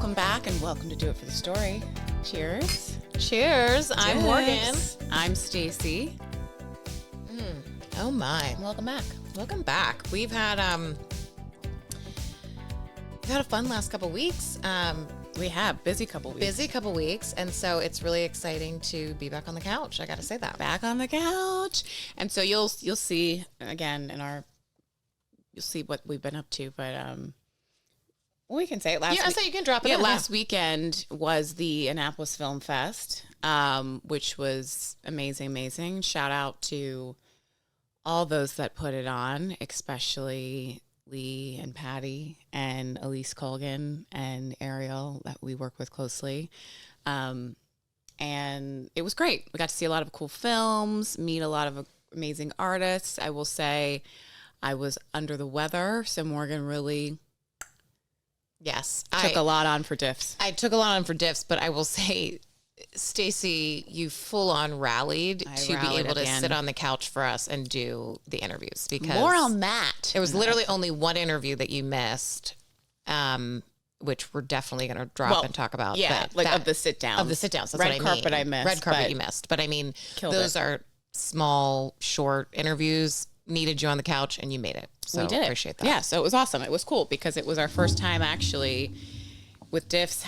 Welcome back and welcome to Do It for the Story. Cheers. Cheers. I'm Morgan. I'm Stacey. Oh my. Welcome back. Welcome back. We've had a fun last couple weeks. We have busy couple weeks. And so it's really exciting to be back on the couch. I got to say that. Back on the couch. And so you'll see again you'll see what we've been up to, but we can say it last week. So you can drop it. Yeah, last weekend was the Annapolis Film Fest, which was amazing. Shout out to all those that put it on, especially Lee and Patty and Elise Colgan and Ariel that we work with closely. And it was great. We got to see a lot of cool films, meet a lot of amazing artists. I will say I was under the weather, so Morgan really took a lot on for diffs. I took a lot on for diffs, but I will say, Stacey, you full on rallied to be able to sit on the couch for us and do the interviews, because more on that. There was literally only one interview that you missed, which we're definitely going to drop and talk about. Yeah, of the sit downs. Of the sit downs. That's Red what I mean. carpet I missed. Red carpet you missed. But I mean, those are small, short interviews. Needed you on the couch and you made it. So we did. Appreciate that. Yeah, so it was awesome. It was cool because it was our first time actually with diffs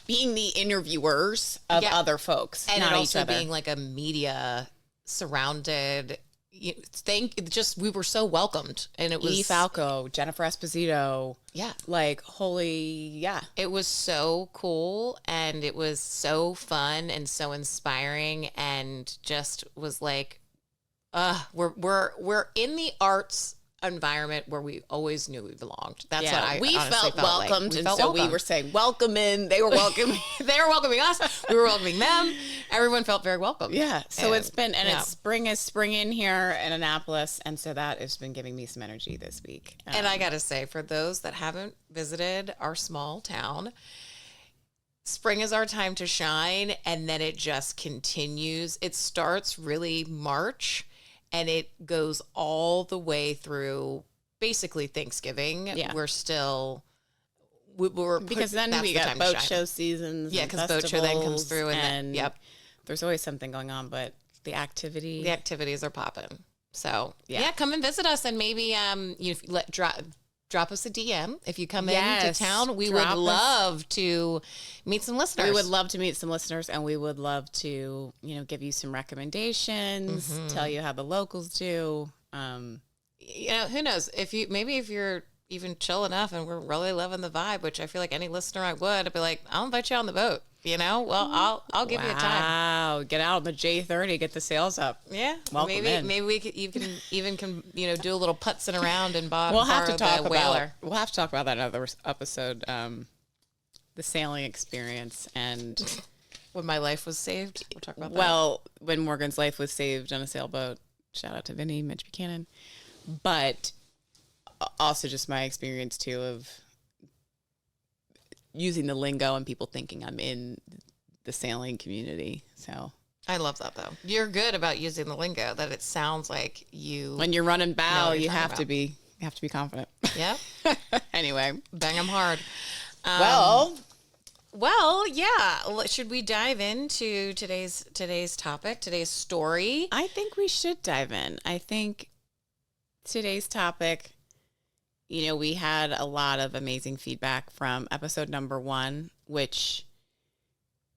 being the interviewers of other folks, and not also each other. being like a media surrounded. We were so welcomed, and it was E. Falco, Jennifer Esposito. Yeah, it was so cool, and it was so fun and so inspiring, and just was like, we're in the arts environment where we always knew we belonged. That's what I felt welcomed, like. and so we were saying welcome in. They were welcoming. They were welcoming us. We were welcoming them. Everyone felt very welcome. Yeah. So it's been it's spring in here in Annapolis, and so that has been giving me some energy this week. And I got to say, for those that haven't visited our small town, spring is our time to shine, and then it just continues. It starts really March. And it goes all the way through basically Thanksgiving. Yeah. We're still... because then we got boat show seasons. Yeah, because boat show then comes through. And then, there's always something going on, but the activities are popping. So, come and visit us. And maybe drop us a DM if you come into town. We would love to meet some listeners. We would love to meet some listeners, and we would love to, give you some recommendations, tell you how the locals do. Who knows? If you're even chill enough and we're really loving the vibe, which I feel like any listener I'd be like, I'll invite you on the boat. Well, I'll give you a time. Wow, get out on the J30, get the sails up. Yeah, welcome in. Maybe we could even do a little putzing around and borrow we'll have to talk the whaler. We'll have to talk about that in another episode. The sailing experience and when my life was saved. We'll talk about that. Well, when Morgan's life was saved on a sailboat. Shout out to Vinny, Mitch Buchanan, but also just my experience too of using the lingo and people thinking I'm in the sailing community. So I love that though. You're good about using the lingo that it sounds like you. When you're running bow, you have to be confident. Yeah. Anyway, bang them hard. Well, yeah. Should we dive into today's topic, today's story? I think we should dive in. I think today's topic, we had a lot of amazing feedback from episode number 1, which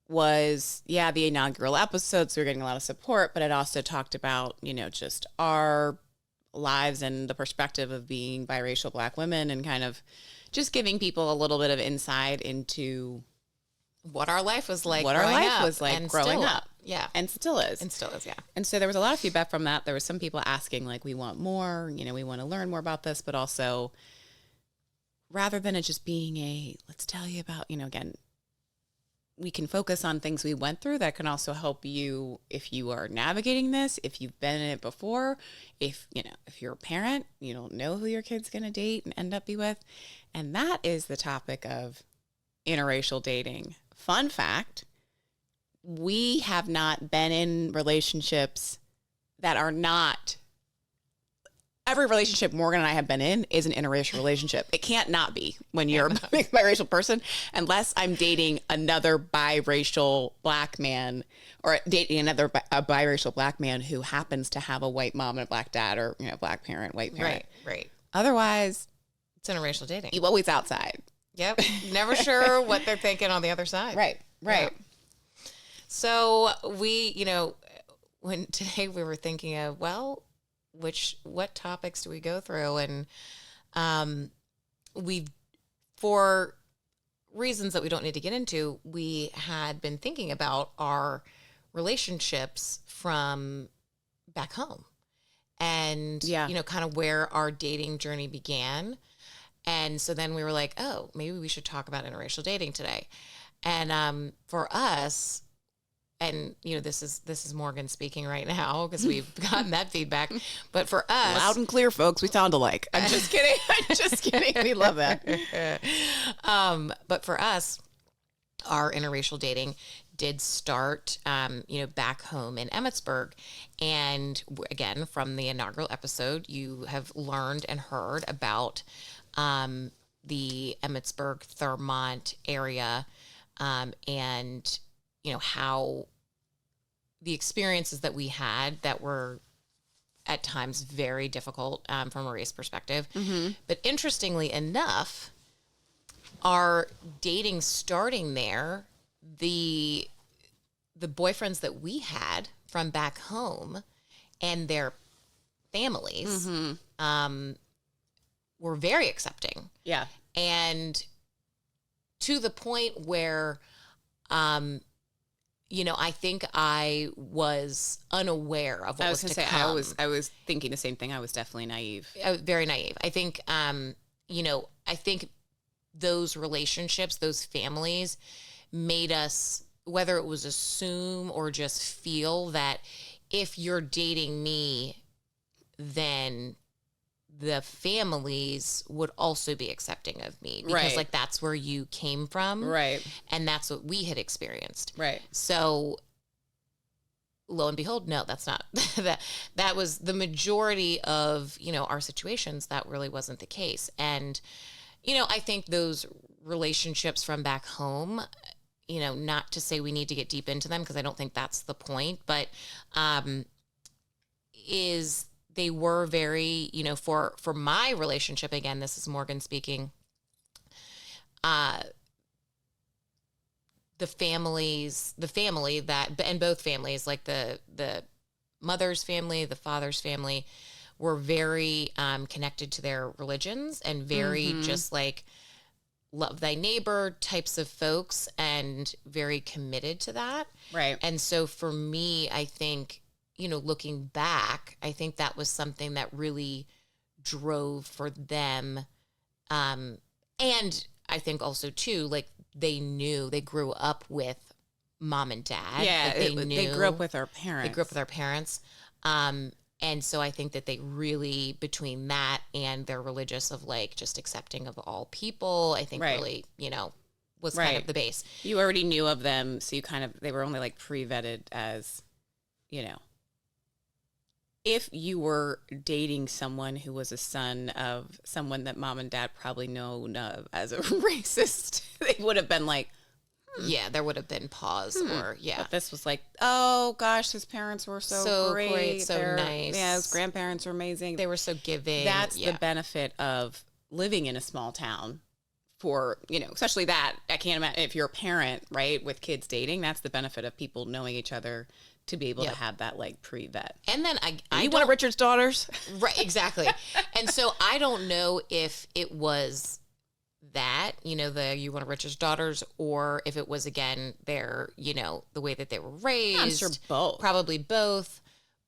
was, the inaugural episode. So we're getting a lot of support, but it also talked about, just our lives and the perspective of being biracial Black women and kind of just giving people a little bit of insight into what our life was like growing up. Yeah. And still is, yeah. And so there was a lot of feedback from that. There was some people asking, like, we want more, we want to learn more about this, but also rather than it just being let's tell you about, again, we can focus on things we went through that can also help you if you are navigating this, if you've been in it before, if you're a parent, you don't know who your kid's going to date and end up be with. And that is the topic of interracial dating. Fun fact, we have not been in relationships that are not every relationship Morgan and I have been in is an interracial relationship. It can't not be when you're a biracial person, unless I'm dating another biracial black man or dating another a biracial black man who happens to have a white mom and a black dad, or, you know, black parent, white parent. Right. Otherwise, It's interracial dating. you always outside. Yep. Never sure what they're thinking on the other side. Right. Yeah. So when today we were thinking of, well, what topics do we go through? And for reasons that we don't need to get into, we had been thinking about our relationships from back home and, kind of where our dating journey began. And so then we were like, oh, maybe we should talk about interracial dating today. And for us, and this is Morgan speaking right now because we've gotten that feedback. But for us, loud and clear, folks, we sound alike. I'm just kidding. I'm just kidding. We love that. But for us, our interracial dating did start, back home in Emmitsburg. And again, from the inaugural episode, you have learned and heard about the Emmitsburg, Thurmont area, and how the experiences that we had that were at times very difficult from a race perspective. Mm-hmm. But interestingly enough, our dating starting there, the boyfriends that we had from back home and their families were very accepting. Yeah. And to the point where I think I was unaware of what was to come. I was thinking the same thing. I was definitely naive. Very naive. I think, I think those relationships, those families made us, whether it was assume or just feel that if you're dating me, then the families would also be accepting of me because that's where you came from. Right. And that's what we had experienced. Right. So lo and behold, no, that's not that was the majority of, our situations. That really wasn't the case. And, I think those relationships from back home, not to say we need to get deep into them because I don't think that's the point, but, they were very, for my relationship, again, this is Morgan speaking, the family that, and both families, like the mother's family, the father's family, were very connected to their religions and very just like love thy neighbor types of folks and very committed to that. Right. And so for me, I think, looking back, I think that was something that really drove for them. And I think also too, like they grew up with mom and dad. Yeah. Like they grew up with our parents. They grew up with our parents. And so I think that they really, between that and their religious of like just accepting of all people, I think really, was kind of the base. You already knew of them. So they were only like pre-vetted as, if you were dating someone who was a son of someone that mom and dad probably known of as a racist, they would have been like, yeah, there would have been pause or, yeah. But this was like, oh gosh, his parents were so great. So nice. Yeah, his grandparents were amazing. They were so giving. That's the benefit of living in a small town for, especially that. I can't imagine if you're a parent, right, with kids dating, that's the benefit of people knowing each other to be able to have that like pre-vet. And then you one of Richard's daughters? Right, exactly. And so I don't know if it was that, you one of Richard's daughters, or if it was again their, the way that they were raised. I'm sure both. Probably both.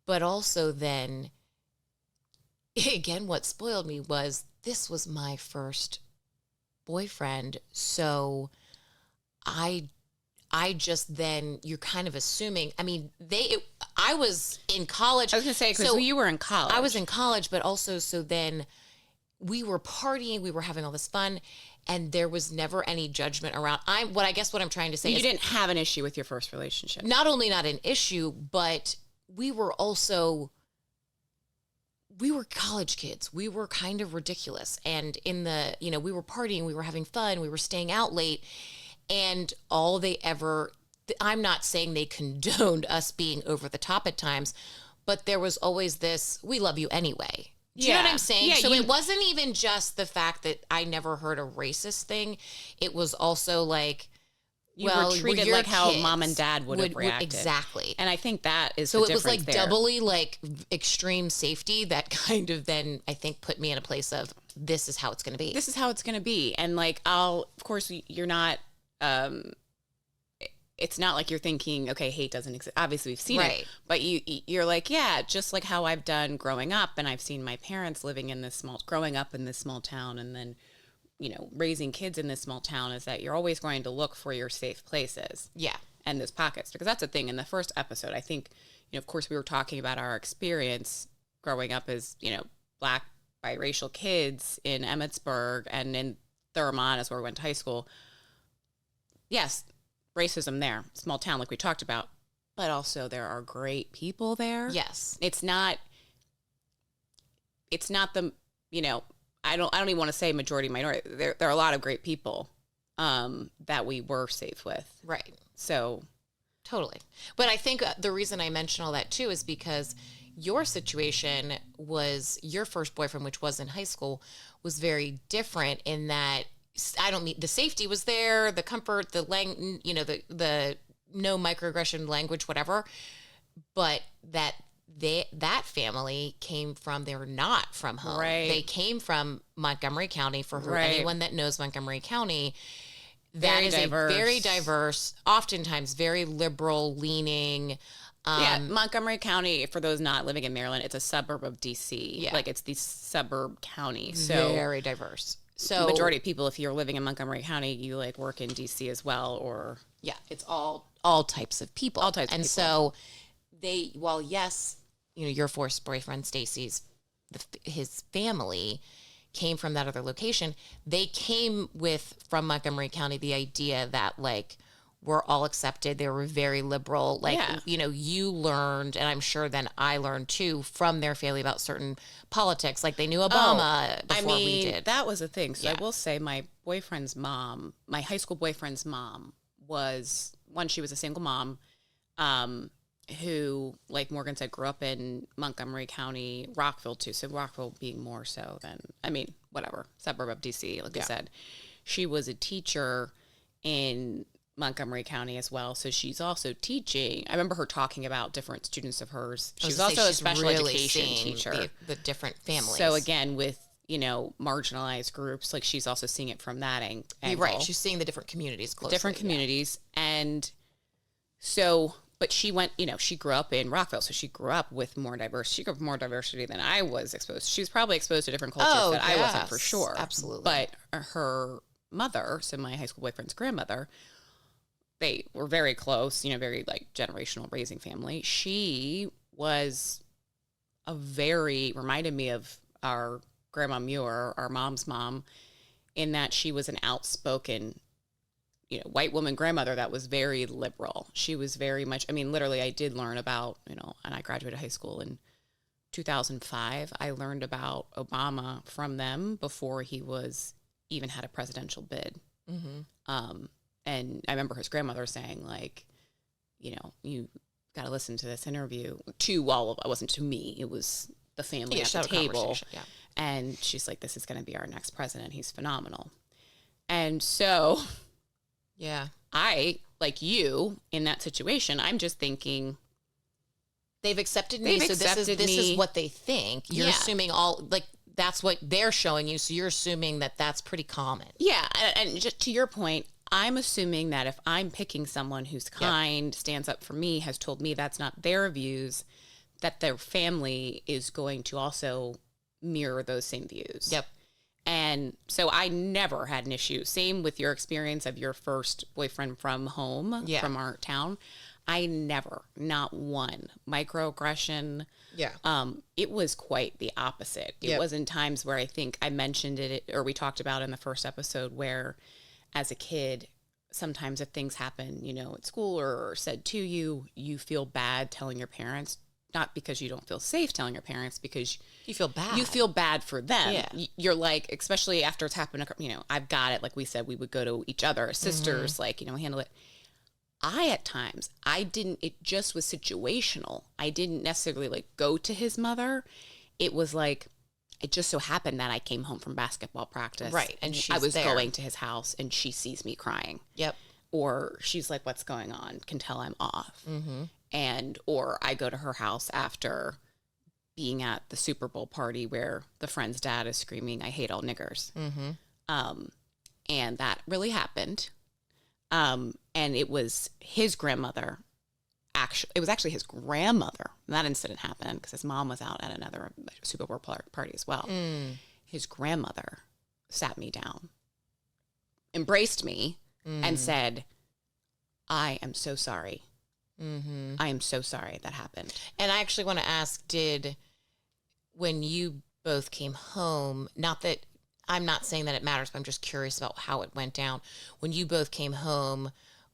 But also then, again, what spoiled me was this was my first boyfriend. So I just then, you're kind of assuming, I mean, I was in college. I was going to say, because you were in college. I was in college, but also, so then we were partying, we were having all this fun, and there was never any judgment around. What I'm trying to say is, you didn't have an issue with your first relationship. Not only not an issue, but we were also, we were college kids. We were kind of ridiculous. And in the, we were partying, we were having fun, we were staying out late. And all they ever, I'm not saying they condoned us being over the top at times, but there was always this, we love you anyway. Do you know what I'm saying? Yeah, so it wasn't even just the fact that I never heard a racist thing. It was also like, you were treated like how mom and dad would have reacted. Exactly. And I think that is so the it was like there. Doubly like extreme safety that kind of then I think put me in a place of this is how it's going to be. This is how it's going to be. And like, of course you're not, it's not like you're thinking, okay, hate doesn't exist. Obviously we've seen it, but you're like, yeah, just like how I've done growing up. And I've seen my parents growing up in this small town, and then, raising kids in this small town, is that you're always going to look for your safe places. Yeah. And those pockets, because that's the thing. In the first episode, I think, of course we were talking about our experience growing up as, Black biracial kids in Emmitsburg and in Thurmont, as where we went to high school. Yes, racism there, small town like we talked about, but also there are great people there. Yes. It's not the, I don't even want to say majority minority. There are a lot of great people that we were safe with. Right. So totally. But I think the reason I mention all that too is because your situation was your first boyfriend, which was in high school, was very different in that I don't mean the safety was there, the comfort, the the no microaggression language, whatever, but that family came from, they were not from home. Right. They came from Montgomery County. For anyone that knows Montgomery County, very diverse. Very diverse, oftentimes very liberal leaning. Montgomery County, for those not living in Maryland, it's a suburb of DC. Yeah. Like it's the suburb county. So very diverse. So majority of people, if you're living in Montgomery County, you like work in DC as well, or it's all types of people. All types of people. So yes, your first boyfriend, Stacey's, his family came from that other location. They came from Montgomery County, the idea that like we're all accepted. They were very liberal. Like, you learned, and I'm sure then I learned too, from their family about certain politics. Like they knew Obama before we did. That was a thing. So I will say my high school boyfriend's mom was, she was a single mom, who, like Morgan said, grew up in Montgomery County, Rockville too. So Rockville being more so than, suburb of DC, like I said. She was a teacher in Montgomery County as well. So she's also teaching. I remember her talking about different students of hers. She's also a special education teacher. The different families. So again, with, marginalized groups, like she's also seeing it from that angle. Right. She's seeing the different communities closely. Different communities. And so, but she went, she grew up in Rockville. So she grew up with more diversity than I was exposed. She was probably exposed to different cultures that I wasn't, for sure. Absolutely. But her mother, so my high school boyfriend's grandmother, they were very close, very like generational raising family. She was reminded me of our grandma Muir, our mom's mom, in that she was an outspoken, white woman grandmother that was very liberal. She was very much, literally I did learn about, and I graduated high school in 2005. I learned about Obama from them before he even had a presidential bid. Mm-hmm. And I remember his grandmother saying, like, you got to listen to this interview to all of, it wasn't to me, it was the family at the table. Yeah. And she's like, this is going to be our next president. He's phenomenal. And so, I, like you, in that situation, I'm just thinking, they've accepted me. So this is what they think. You're assuming that's what they're showing you. So you're assuming that that's pretty common. Yeah. And just to your point, I'm assuming that if I'm picking someone who's kind, stands up for me, has told me that's not their views, that their family is going to also mirror those same views. Yep. And so I never had an issue. Same with your experience of your first boyfriend from home, from our town. I never, not one microaggression. Yeah. It was quite the opposite. It was in times where I think I mentioned it, or we talked about in the first episode, where as a kid, sometimes if things happen, at school or said to you, you feel bad telling your parents. not because you don't feel safe telling your parents, because You feel bad. you feel bad for them. Yeah. You're like, especially after it's happened, I've got it. Like we said, we would go to each other as sisters, like, handle it. At times, it just was situational. I didn't necessarily like go to his mother. It was like, it just so happened that I came home from basketball practice. Right. And I was there. going to his house and she sees me crying. Yep. Or she's like, what's going on? Can tell I'm off. Or I go to her house after being at the Super Bowl party where the friend's dad is screaming, I hate all niggers. And that really happened. And it was his grandmother. It was actually his grandmother. That incident happened because his mom was out at another Super Bowl party as well. His grandmother sat me down, embraced me, and said, I am so sorry. I am so sorry that happened. And I actually want to ask, when you both came home, not that I'm not saying that it matters, but I'm just curious about how it went down. When you both came home,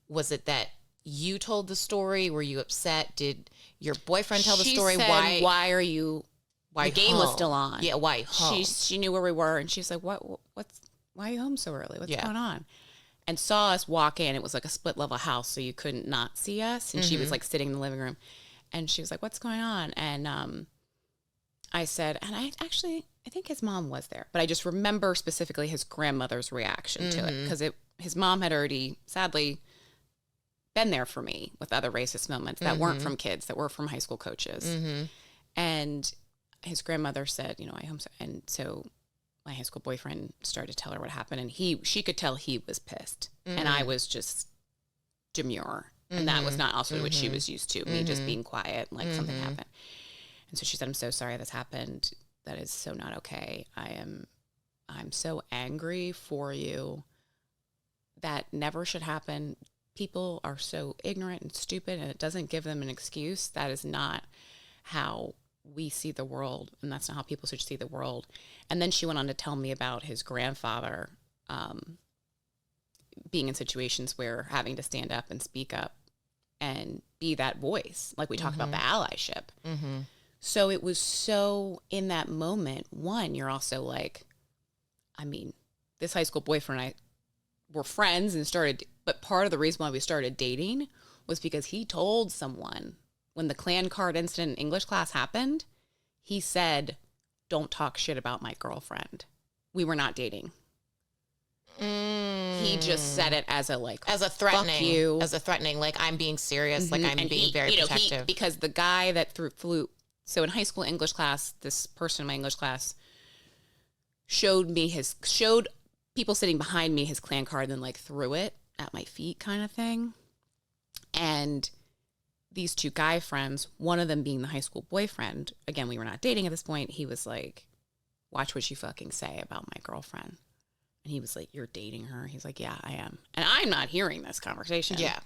was it that you told the story? Were you upset? Did your boyfriend tell the story? Said, why are you? Why the game home? was still on. Yeah, why home? She knew where we were, and she's like, why are you home so early? What's going on? And saw us walk in. It was like a split level house, so you couldn't not see us. And she was like sitting in the living room, and she was like, what's going on? And I said, and I think his mom was there, but I just remember specifically his grandmother's reaction to it, because his mom had already sadly been there for me with other racist moments that weren't from kids, that were from high school coaches. And his grandmother said, I home. And so my high school boyfriend started to tell her what happened, and she could tell he was pissed, and I was just demure, and that was not also what she was used to, me just being quiet, like something happened. And so she said, I'm so sorry this happened. That is so not okay. I'm so angry for you. That never should happen. People are so ignorant and stupid, and it doesn't give them an excuse. That is not how we see the world, and that's not how people should see the world. And then she went on to tell me about his grandfather being in situations where having to stand up and speak up and be that voice, like we talk about the allyship. So it was so, in that moment, one, you're also like, this high school boyfriend and I were friends and started, but part of the reason why we started dating was because he told someone when the Klan card incident in English class happened, he said, don't talk shit about my girlfriend. We were not dating. He just said it as a threatening, fuck you. as a threatening, like I'm being serious, like I'm and being very protective. Because the guy that flew, so in high school English class, this person in my English class showed people sitting behind me his Klan card, and then like threw it at my feet kind of thing. And these two guy friends, one of them being the high school boyfriend, again, we were not dating at this point, he was like, watch what you fucking say about my girlfriend. And he was like, you're dating her? He's like, yeah, I am. And I'm not hearing this conversation. Yeah.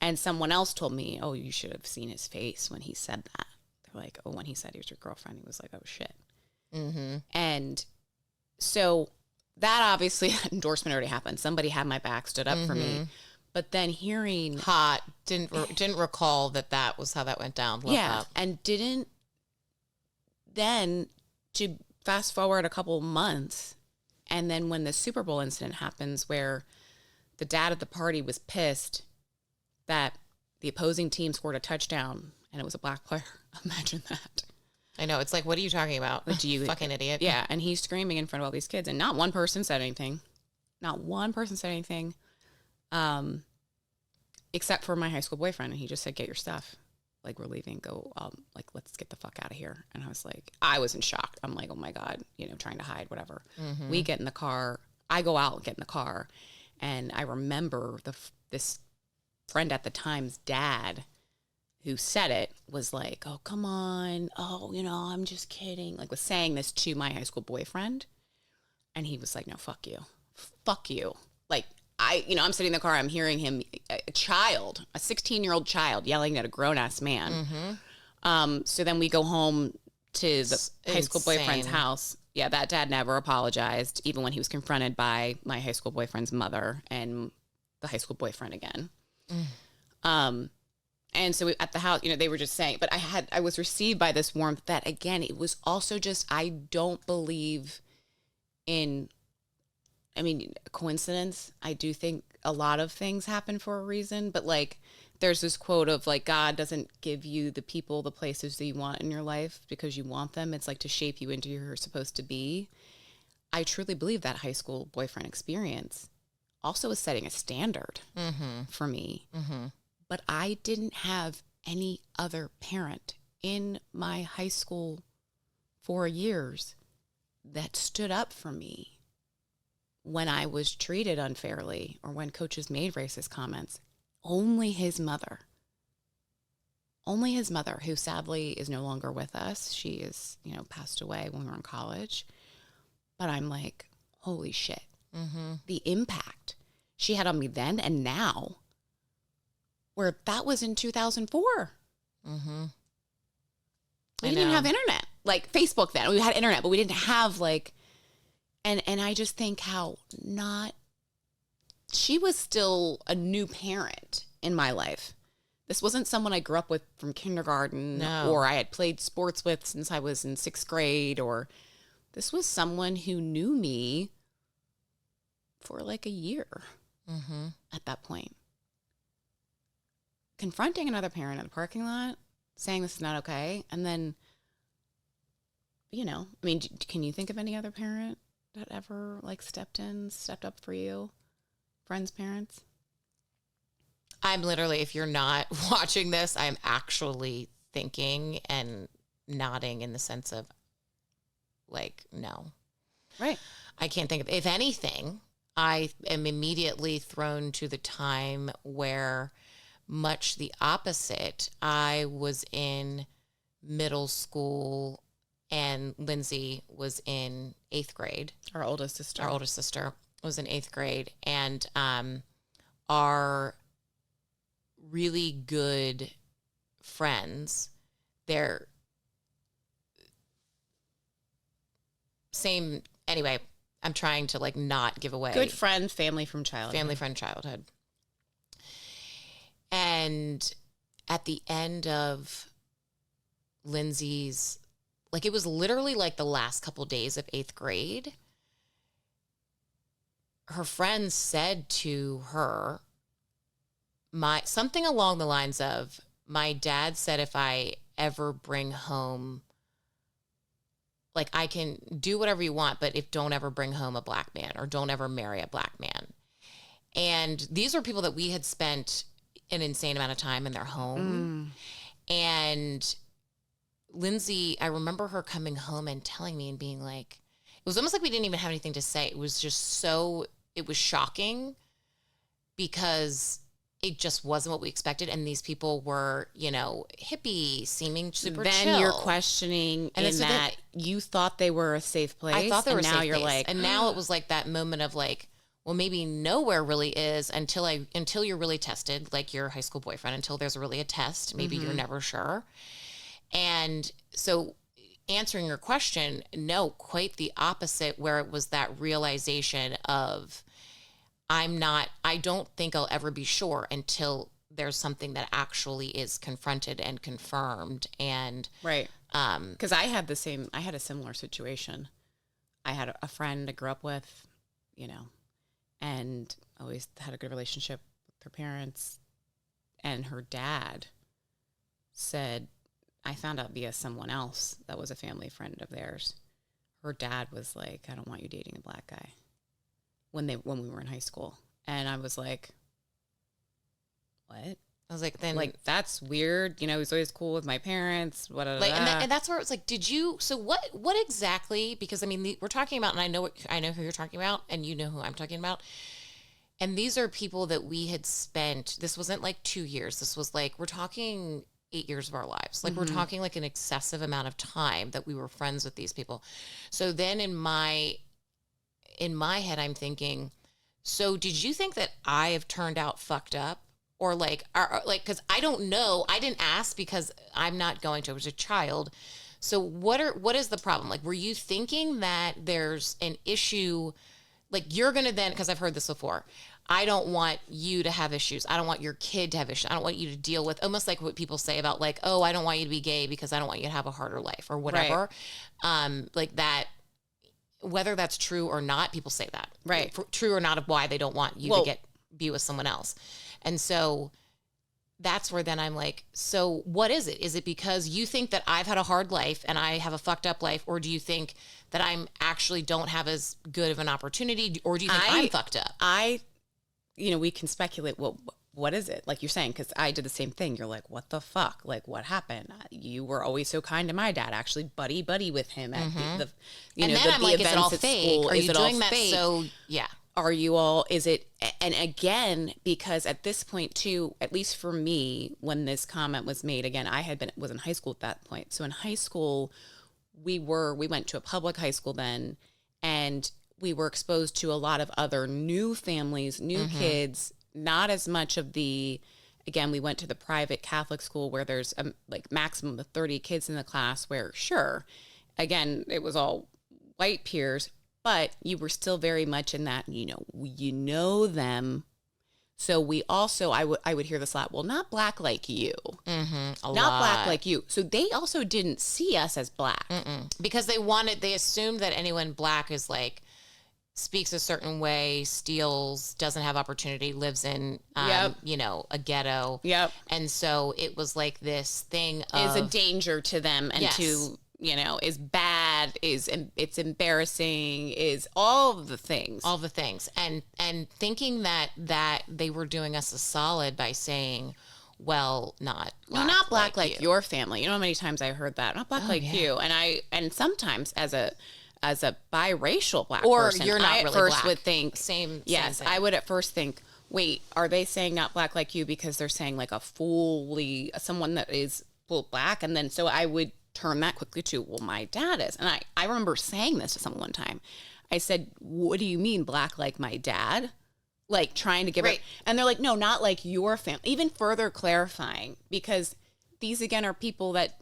And someone else told me, oh, you should have seen his face when he said that. They're like, oh, when he said he was your girlfriend, he was like, oh, shit. And so that obviously, endorsement already happened. Somebody had my back, stood up for me. But then hearing... Didn't recall that was how that went down. Love that. And didn't... Then, to fast forward a couple months, and then when the Super Bowl incident happens where the dad at the party was pissed that the opposing team scored a touchdown and it was a black player. Imagine that. I know. It's like, what are you talking about? You fucking idiot. Yeah. And he's screaming in front of all these kids, and not one person said anything. Not one person said anything. Except for my high school boyfriend. And he just said, get your stuff. Like, we're leaving. Go, let's get the fuck out of here. And I was like, I was in shock. I'm like, oh my God, trying to hide, whatever. We get in the car. I go out and get in the car. And I remember this friend at the time's dad who said it was like, oh, come on. Oh, I'm just kidding. Like, was saying this to my high school boyfriend. And he was like, no, fuck you. Fuck you. Like, I'm sitting in the car, I'm hearing him, a 16-year-old child yelling at a grown-ass man. So then we go home to the high school boyfriend's house. Yeah, that dad never apologized, even when he was confronted by my high school boyfriend's mother and the high school boyfriend again. And so at the house, they were just saying, but I was received by this warmth that, again, it was also just, I don't believe in, coincidence. I do think a lot of things happen for a reason, but like, there's this quote of like, God doesn't give you the people, the places that you want in your life because you want them. It's like to shape you into who you're supposed to be. I truly believe that high school boyfriend experience also was setting a standard for me. But I didn't have any other parent in my high school 4 years that stood up for me when I was treated unfairly or when coaches made racist comments. Only his mother, who sadly is no longer with us. She is, passed away when we were in college. But I'm like, holy shit. The impact she had on me then and now, where that was in 2004. We didn't have internet, like Facebook then. We had internet, but we didn't have like, and I just think how she was still a new parent in my life. This wasn't someone I grew up with from kindergarten or I had played sports with since I was in 6th grade, or this was someone who knew me for like a year at that point. Confronting another parent in the parking lot, saying this is not okay, and then, can you think of any other parent that ever like stepped up for you? Friends, parents? I'm literally, if you're not watching this, I'm actually thinking and nodding in the sense of like, no. Right. I can't think of, if anything, I am immediately thrown to the time where much the opposite. I was in middle school and Lindsay was in 8th grade. Our oldest sister Was in 8th grade, and our really good friends, they're same, anyway, I'm trying to like not give away. Good friend, family from childhood. And at the end of Lindsay's, like it was literally like the last couple days of 8th grade, her friends said to her, something along the lines of, my dad said if I ever bring home, like I can do whatever you want, but don't ever bring home a black man or don't ever marry a black man. And these were people that we had spent an insane amount of time in their home. And Lindsay, I remember her coming home and telling me and being like, it was almost like we didn't even have anything to say. It was just it was shocking because it just wasn't what we expected. And these people were, hippie, seeming super chill. Then you're questioning and in that you thought they were a safe place. I thought they were a safe place. And now you're like, and now it was like that moment of like, well, maybe nowhere really is until you're really tested, like your high school boyfriend, until there's really a test. Maybe you're never sure. And so answering your question, no, quite the opposite, where it was that realization of, I don't think I'll ever be sure until there's something that actually is confronted and confirmed. And right. Because I had a similar situation. I had a friend I grew up with, and always had a good relationship with her parents. And her dad said, I found out via someone else that was a family friend of theirs. Her dad was like, I don't want you dating a black guy when we were in high school. And I was like, what? I was like, then like, that's weird. He's always cool with my parents. What? Like, and that's where it was like, so what exactly? Because I mean, we're talking about, and I know who you're talking about, and you know who I'm talking about. And these are people that we had spent, this wasn't like 2 years. This was like, we're talking 8 years of our lives. Like we're talking like an excessive amount of time that we were friends with these people. So then in my head, I'm thinking, so did you think that I have turned out fucked up? Or like, because I don't know. I didn't ask because I'm not going to. I was a child. So what is the problem? Like, were you thinking that there's an issue like you're going to then, because I've heard this before, I don't want you to have issues. I don't want your kid to have issues. I don't want you to deal with almost like what people say about like, oh, I don't want you to be gay because I don't want you to have a harder life or whatever. Like that, whether that's true or not, people say that. Right. True or not of why they don't want you to be with someone else. And so that's where then I'm like, so what is it? Is it because you think that I've had a hard life and I have a fucked up life? Or do you think that I'm actually don't have as good of an opportunity? Or do you think I'm fucked up? We can speculate, what is it? Like you're saying, because I did the same thing. You're like, what the fuck? Like, what happened? You were always so kind to my dad, actually buddy with him at the and then I'm like, is it all fake? Are you doing that? So, yeah. Are you all, is it, and again, because at this point too, at least for me, when this comment was made, again, was in high school at that point. So in high school, we went to a public high school then, and we were exposed to a lot of other new families, new kids, not as much of again, we went to the private Catholic school where there's like maximum of 30 kids in the class where, sure, again, it was all white peers, but you were still very much in that, you know them. So we also, I would hear this a lot, well, not black like you. Not black like you. So they also didn't see us as black. Because they assumed that anyone black is like, speaks a certain way, steals, doesn't have opportunity, lives in, a ghetto. Yep. And so it was like this thing of... is a danger to them and to... is bad, it's embarrassing, is all the things. All the things. And thinking that they were doing us a solid by saying, well, not black like your family. You know how many times I heard that? Not black you. And sometimes as a biracial black person, you're not I really at first black. would think, same yes, thing. I would at first think, wait, are they saying not black like you because they're saying like someone that is full black? And then so I would turn that quickly to, well, my dad is. And I remember saying this to someone one time. I said, what do you mean black like my dad? Like trying to give it. And they're like, no, not like your family. Even further clarifying, because these again are people that.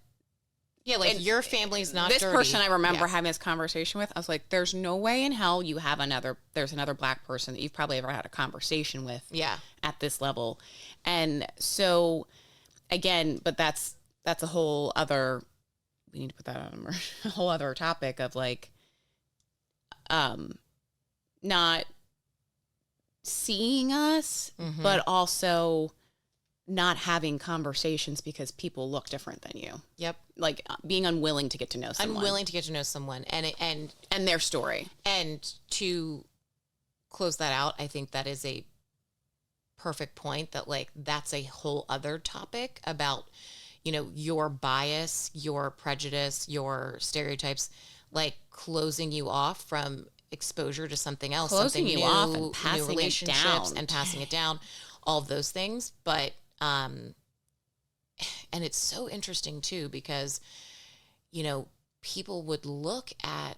Yeah, like your family's not this dirty. Person I remember having this conversation with, I was like, there's no way in hell you have there's another black person that you've probably ever had a conversation with at this level. And so again, but that's a whole other, we need to put that on a whole other topic of like, not seeing us, but also not having conversations because people look different than you. Yep. Like being unwilling to get to know someone. And their story. And to close that out, I think that is a perfect point that like, that's a whole other topic about, your bias, your prejudice, your stereotypes, like closing you off from exposure to something else, closing something you new, off and passing new relationships it down. and passing it down, all of those things. But, and it's so interesting too, because, people would look at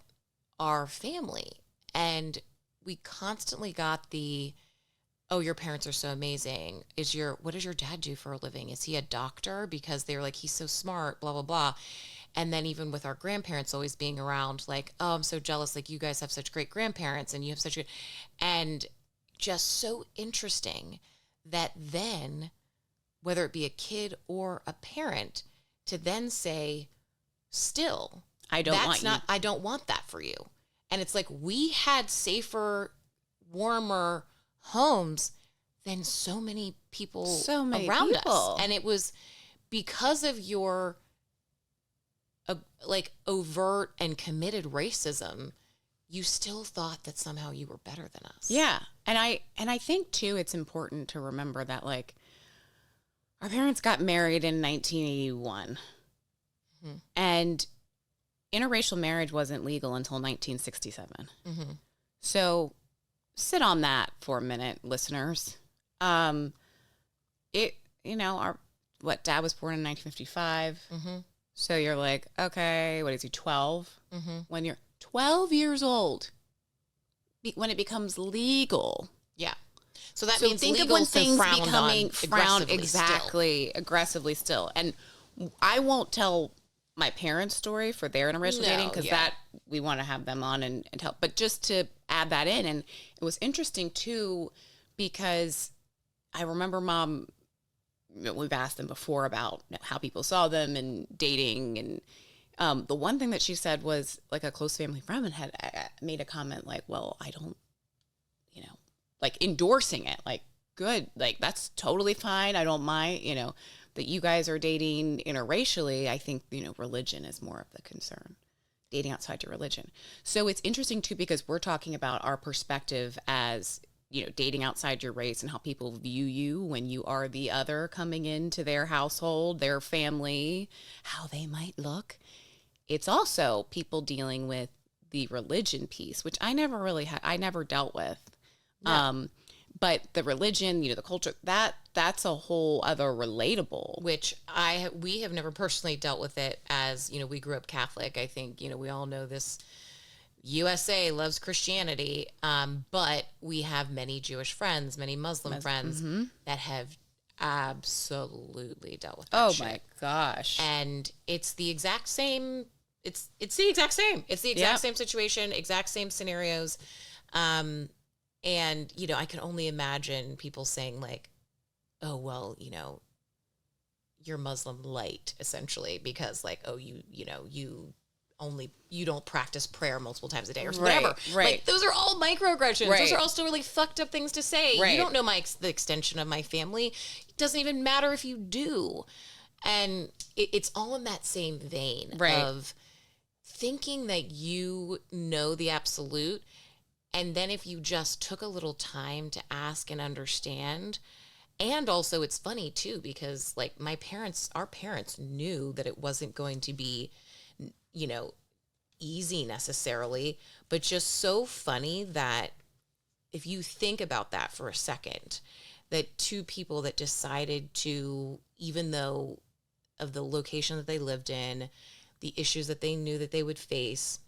our family and we constantly got oh, your parents are so amazing. What does your dad do for a living? Is he a doctor? Because they're like, he's so smart, blah, blah, blah. And then even with our grandparents always being around, like, oh, I'm so jealous. Like you guys have such great grandparents and you have and just so interesting that then, whether it be a kid or a parent, to then say, still, I don't want that for you. And it's like, we had safer, warmer homes than so many people around us. And it was because of your overt and committed racism, you still thought that somehow you were better than us. Yeah. And I think too, it's important to remember that like our parents got married in 1981 and interracial marriage wasn't legal until 1967. So sit on that for a minute, listeners. Dad was born in 1955. So you're like, okay, what is he, 12? When you're 12 years old, when it becomes legal. Yeah. So that means think legal of when things becoming frowned aggressively still. And I won't tell my parents' story for their interracial dating, because that we want to have them on and help. But just to add that in, and it was interesting too, because I remember Mom, we've asked them before about how people saw them and dating, and the one thing that she said was like a close family friend had made a comment like, well, I don't, like endorsing it, like, good, like that's totally fine, I don't mind, that you guys are dating interracially. I think, religion is more of the concern, dating outside your religion. So it's interesting too, because we're talking about our perspective as, dating outside your race and how people view you when you are the other coming into their household, their family, how they might look. It's also people dealing with the religion piece, which I never really I never dealt with. No. But the religion, the culture, that's a whole other relatable. Which we have never personally dealt with it as, we grew up Catholic. I think, we all know this. USA loves Christianity, but we have many Jewish friends, many Muslim friends that have absolutely dealt with that shit. My gosh. And it's the exact same. It's the exact same. It's the exact same situation, exact same scenarios. And, I can only imagine people saying like, oh, well, you're Muslim light, essentially, because like, oh, you don't practice prayer multiple times a day or whatever. Right. Like, those are all microaggressions. Right. Those are all still really fucked up things to say. Right. You don't know the extension of my family. It doesn't even matter if you do. And it's all in that same vein of thinking that you know the absolute. And then if you just took a little time to ask and understand. And also it's funny too, because like our parents knew that it wasn't going to be, easy necessarily, but just so funny that if you think about that for a second, that two people that decided to, even though of the location that they lived in, the issues that they knew that they would face,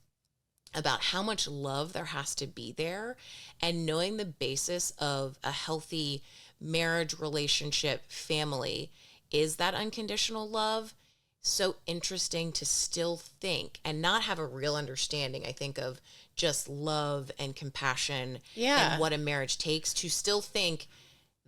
about how much love there has to be there, and knowing the basis of a healthy marriage, relationship, family is that unconditional love. So interesting to still think and not have a real understanding, I think, of just love and compassion and what a marriage takes, to still think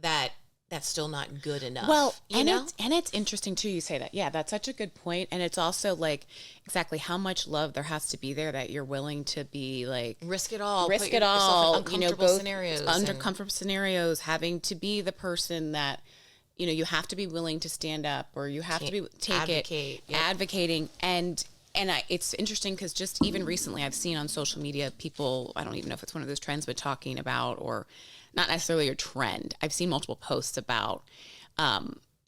that that's still not good enough. Well, it's interesting too, you say that. Yeah, that's such a good point. And it's also like exactly how much love there has to be there that you're willing to be like risk it all, uncomfortable scenarios, uncomfortable scenarios, having to be the person that, you have to be willing to stand up, or you have to be advocating. And it's interesting because just even recently I've seen on social media people, I don't even know if it's one of those trends, but talking about, or not necessarily a trend. I've seen multiple posts about,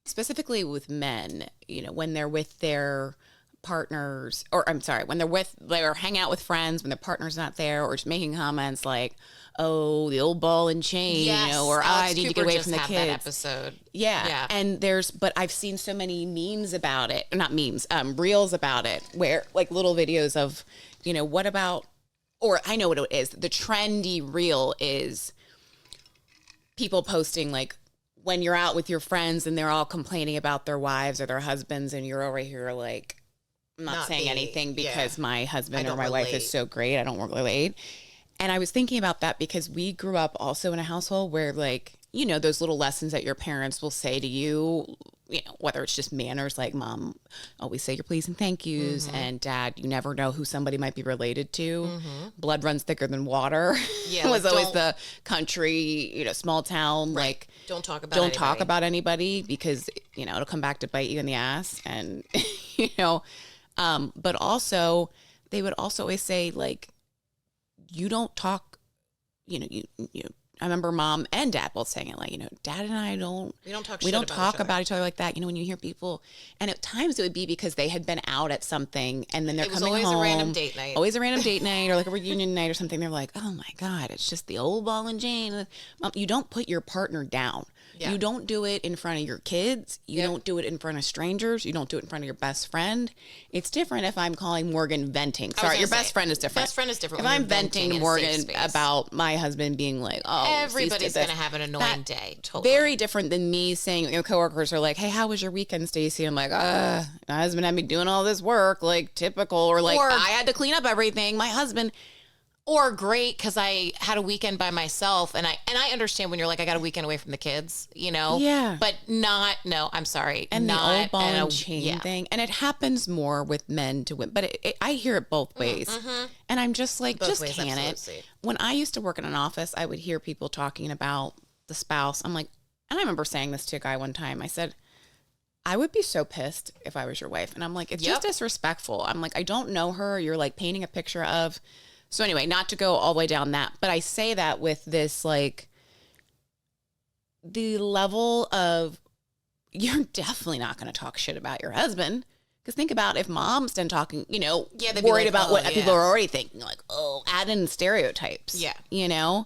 specifically with men, when they're with their partners, or I'm sorry, when they're hang out with friends, when their partner's not there, or just making comments like, oh, the old ball and chain, or I need to get away from the kids. That episode. Yeah. And but I've seen so many memes about it, not memes, reels about it, where like little videos of, what about, or I know what it is. The trendy reel is people posting like when you're out with your friends and they're all complaining about their wives or their husbands, and you're over here like, I'm not saying anything because my husband or my wife is so great, I don't relate. And I was thinking about that because we grew up also in a household where like, those little lessons that your parents will say to you, whether it's just manners, like Mom always say your please and thank yous, and Dad, you never know who somebody might be related to. Blood runs thicker than water. Yeah, was always the country, small town, like don't talk about anybody because, it'll come back to bite you in the ass. And, but also they would also always say like, you don't talk, I remember Mom and Dad both saying it, like, Dad and I we don't talk about each other like that. When you hear people, and at times it would be because they had been out at something and then they're coming home. Always a random date night or like a reunion night or something. They're like, oh my God, it's just the old ball and chain. Mom, you don't put your partner down. Yeah. You don't do it in front of your kids. You don't do it in front of strangers. You don't do it in front of your best friend. It's different if I'm calling Morgan venting. Sorry, your best friend is different. Best friend is different. If I'm venting to Morgan about my husband being like, oh, everybody's going to have an annoying day. Totally. Very different than me saying, coworkers are like, hey, how was your weekend, Stacey? I'm like, my husband had me doing all this work, like typical, or like I had to clean up everything. My husband. Or great because I had a weekend by myself, and I understand when you're like, I got a weekend away from the kids, Yeah. but no, I'm sorry. And not the old ball and chain thing. And it happens more with men to women, but I hear it both ways. Mm-hmm. And I'm just like, both just ways, can absolutely. It. When I used to work in an office, I would hear people talking about the spouse. I'm like, and I remember saying this to a guy one time. I said, I would be so pissed if I was your wife. And I'm like, it's just disrespectful. I'm like, I don't know her. You're like painting a picture of. So anyway, not to go all the way down that, but I say that with this, like, the level of, you're definitely not going to talk shit about your husband. Because think about if mom's done talking, worried about what people are already thinking, like, add in stereotypes. Yeah.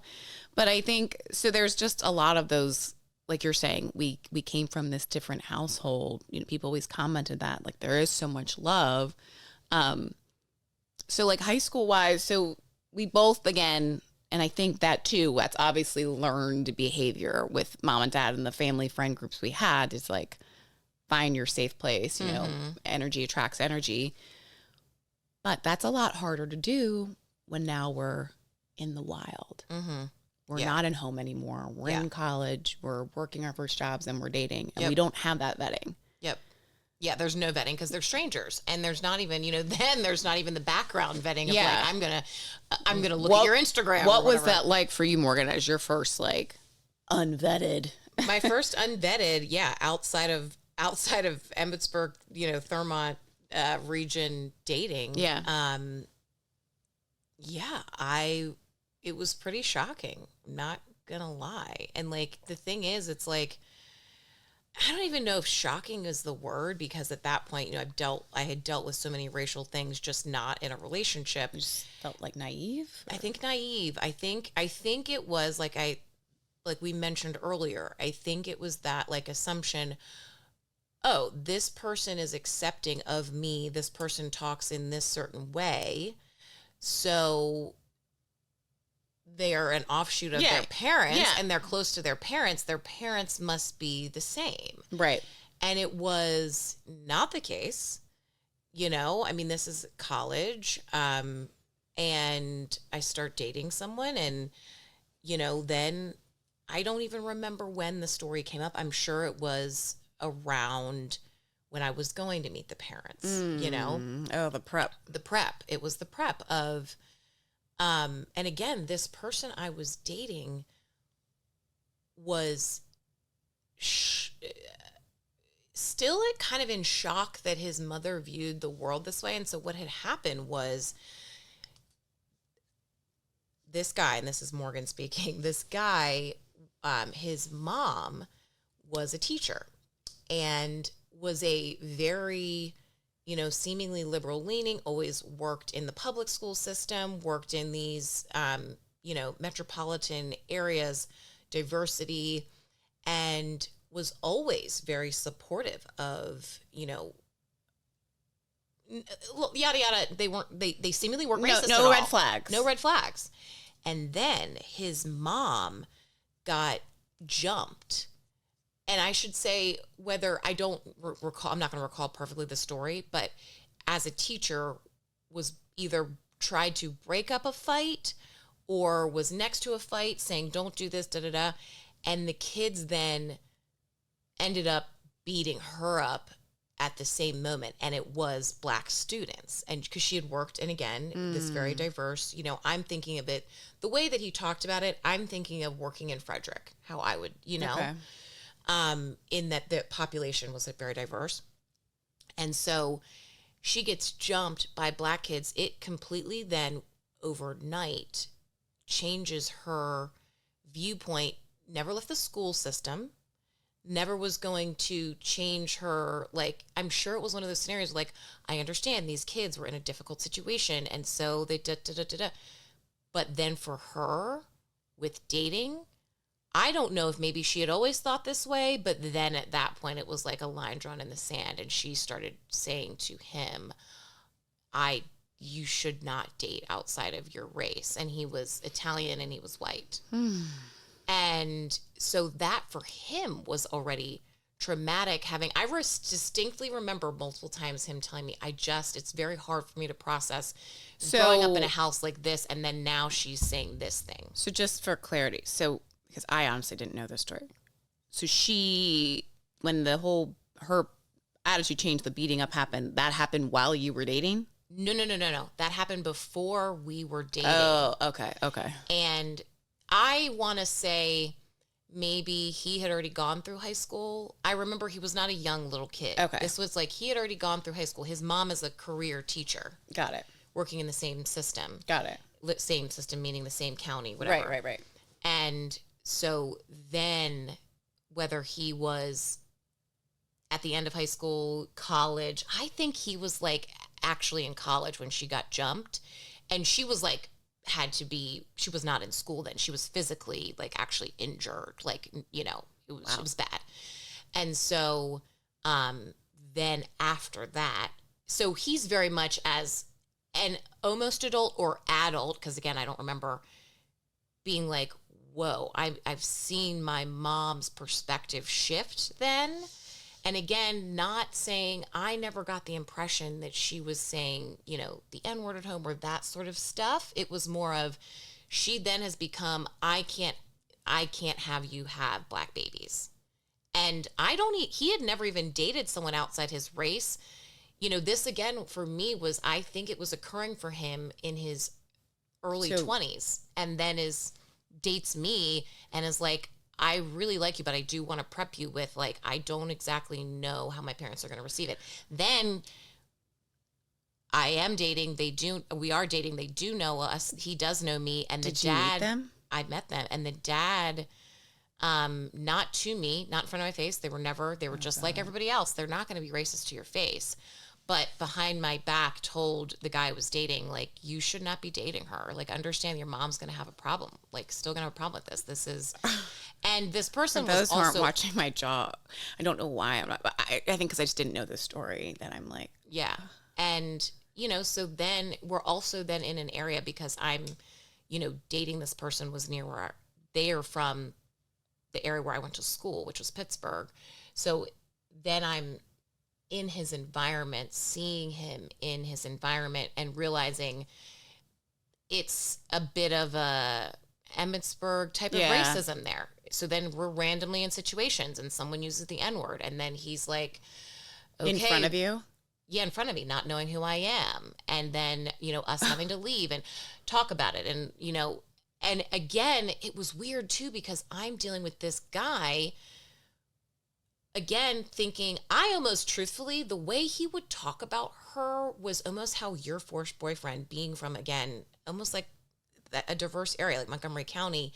But I think, so there's just a lot of those, like you're saying, we came from this different household. People always commented that, like, there is so much love. So like high school wise, so we both, again, and I think that too, that's obviously learned behavior with mom and dad and the family friend groups we had is like, find your safe place, energy attracts energy. But that's a lot harder to do when now we're in the wild. Mm-hmm. We're not at home anymore. We're in college. We're working our first jobs and we're dating. And we don't have that vetting. Yep. Yeah, there's no vetting because they're strangers, and there's not even, then there's not even the background vetting of like I'm gonna look at your Instagram. What was that like for you, Morgan, as your first like unvetted? My first unvetted, outside of Emmitsburg, Thurmont region dating. Yeah. It was pretty shocking. I'm not gonna lie, and like the thing is, it's like. I don't even know if shocking is the word because at that point, I had dealt with so many racial things, just not in a relationship. You just felt like naive? I think naive. I think it was like we mentioned earlier, I think it was that like assumption, oh, this person is accepting of me. This person talks in this certain way. So they are an offshoot of their parents and they're close to their parents must be the same. Right. And it was not the case, I mean, this is college. And I start dating someone and, then I don't even remember when the story came up. I'm sure it was around when I was going to meet the parents, Oh, the prep. It was the prep of, and again, this person I was dating was still kind of in shock that his mother viewed the world this way. And so what had happened was this guy, and this is Morgan speaking, this guy, his mom was a teacher and was a very... seemingly liberal leaning, always worked in the public school system, worked in these, metropolitan areas, diversity, and was always very supportive of, yada, yada. They seemingly weren't racist No red flags. No red flags. And then his mom got jumped. And I should say, whether I don't recall, I'm not going to recall perfectly the story, but as a teacher was either tried to break up a fight or was next to a fight saying, don't do this, da, da, da. And the kids then ended up beating her up at the same moment. And it was Black students. And because she had worked, and again, this very diverse, I'm thinking of it, the way that he talked about it, I'm thinking of working in Frederick, how I would, Okay. In that the population was very diverse. And so she gets jumped by Black kids. It completely then overnight changes her viewpoint, never left the school system, never was going to change her. Like, I'm sure it was one of those scenarios, like, I understand these kids were in a difficult situation. And so they But then for her with dating, I don't know if maybe she had always thought this way, but then at that point it was like a line drawn in the sand, and she started saying to him, you should not date outside of your race. And he was Italian and he was white. And so that for him was already traumatic. Distinctly remember multiple times him telling me, it's very hard for me to process growing up in a house like this. And then now she's saying this thing. So just for clarity, because I honestly didn't know this story. So when her attitude change, the beating up happened, that happened while you were dating? No. That happened before we were dating. Oh, okay. And I want to say maybe he had already gone through high school. I remember he was not a young little kid. Okay. This was like he had already gone through high school. His mom is a career teacher. Got it. Working in the same system. Got it. Same system, meaning the same county, whatever. Right. And so then whether he was at the end of high school, college, I think he was like actually in college when she got jumped. And she was like, she was not in school then. She was physically like actually injured. Like, you know, it was bad. And so then after that, so he's very much as an almost adult or adult, because again, I don't remember being like, whoa, I've seen my mom's perspective shift then. And again, not saying, I never got the impression that she was saying, you know, the N-word at home or that sort of stuff. It was more of, she then has become, I can't have you have black babies. And he had never even dated someone outside his race. You know, this again, for me was, I think it was occurring for him in his early 20s, and then dates me and is like, I really like you, but I do want to prep you with, like, I don't exactly know how my parents are going to receive it. Then I am dating. We are dating. They do know us. He does know me. And Did you meet them? I met them. And the dad, not to me, not in front of my face. They were just like everybody else. They're not going to be racist to your face. But behind my back told the guy I was dating, like, you should not be dating her. Like, understand your mom's going to have a problem. Like, still going to have a problem with this. This is... And this person For those was who aren't also... watching my jaw, I don't know why I'm not... But I think because I just didn't know this story that I'm like... Yeah. And, you know, so then we're also then in an area because I'm, you know, dating this person was near where they are from, the area where I went to school, which was Pittsburgh. So then I'm in his environment, seeing him in his environment and realizing it's a bit of a Emmitsburg type of racism there. So then we're randomly in situations and someone uses the N-word and then he's like, okay. In front of you? Yeah, in front of me, not knowing who I am. And then, you know, us having to leave and talk about it. And, you know, and again, it was weird too, because I'm dealing with this guy, again, thinking I almost truthfully, the way he would talk about her was almost how your first boyfriend, being from, again, almost like a diverse area, like Montgomery County,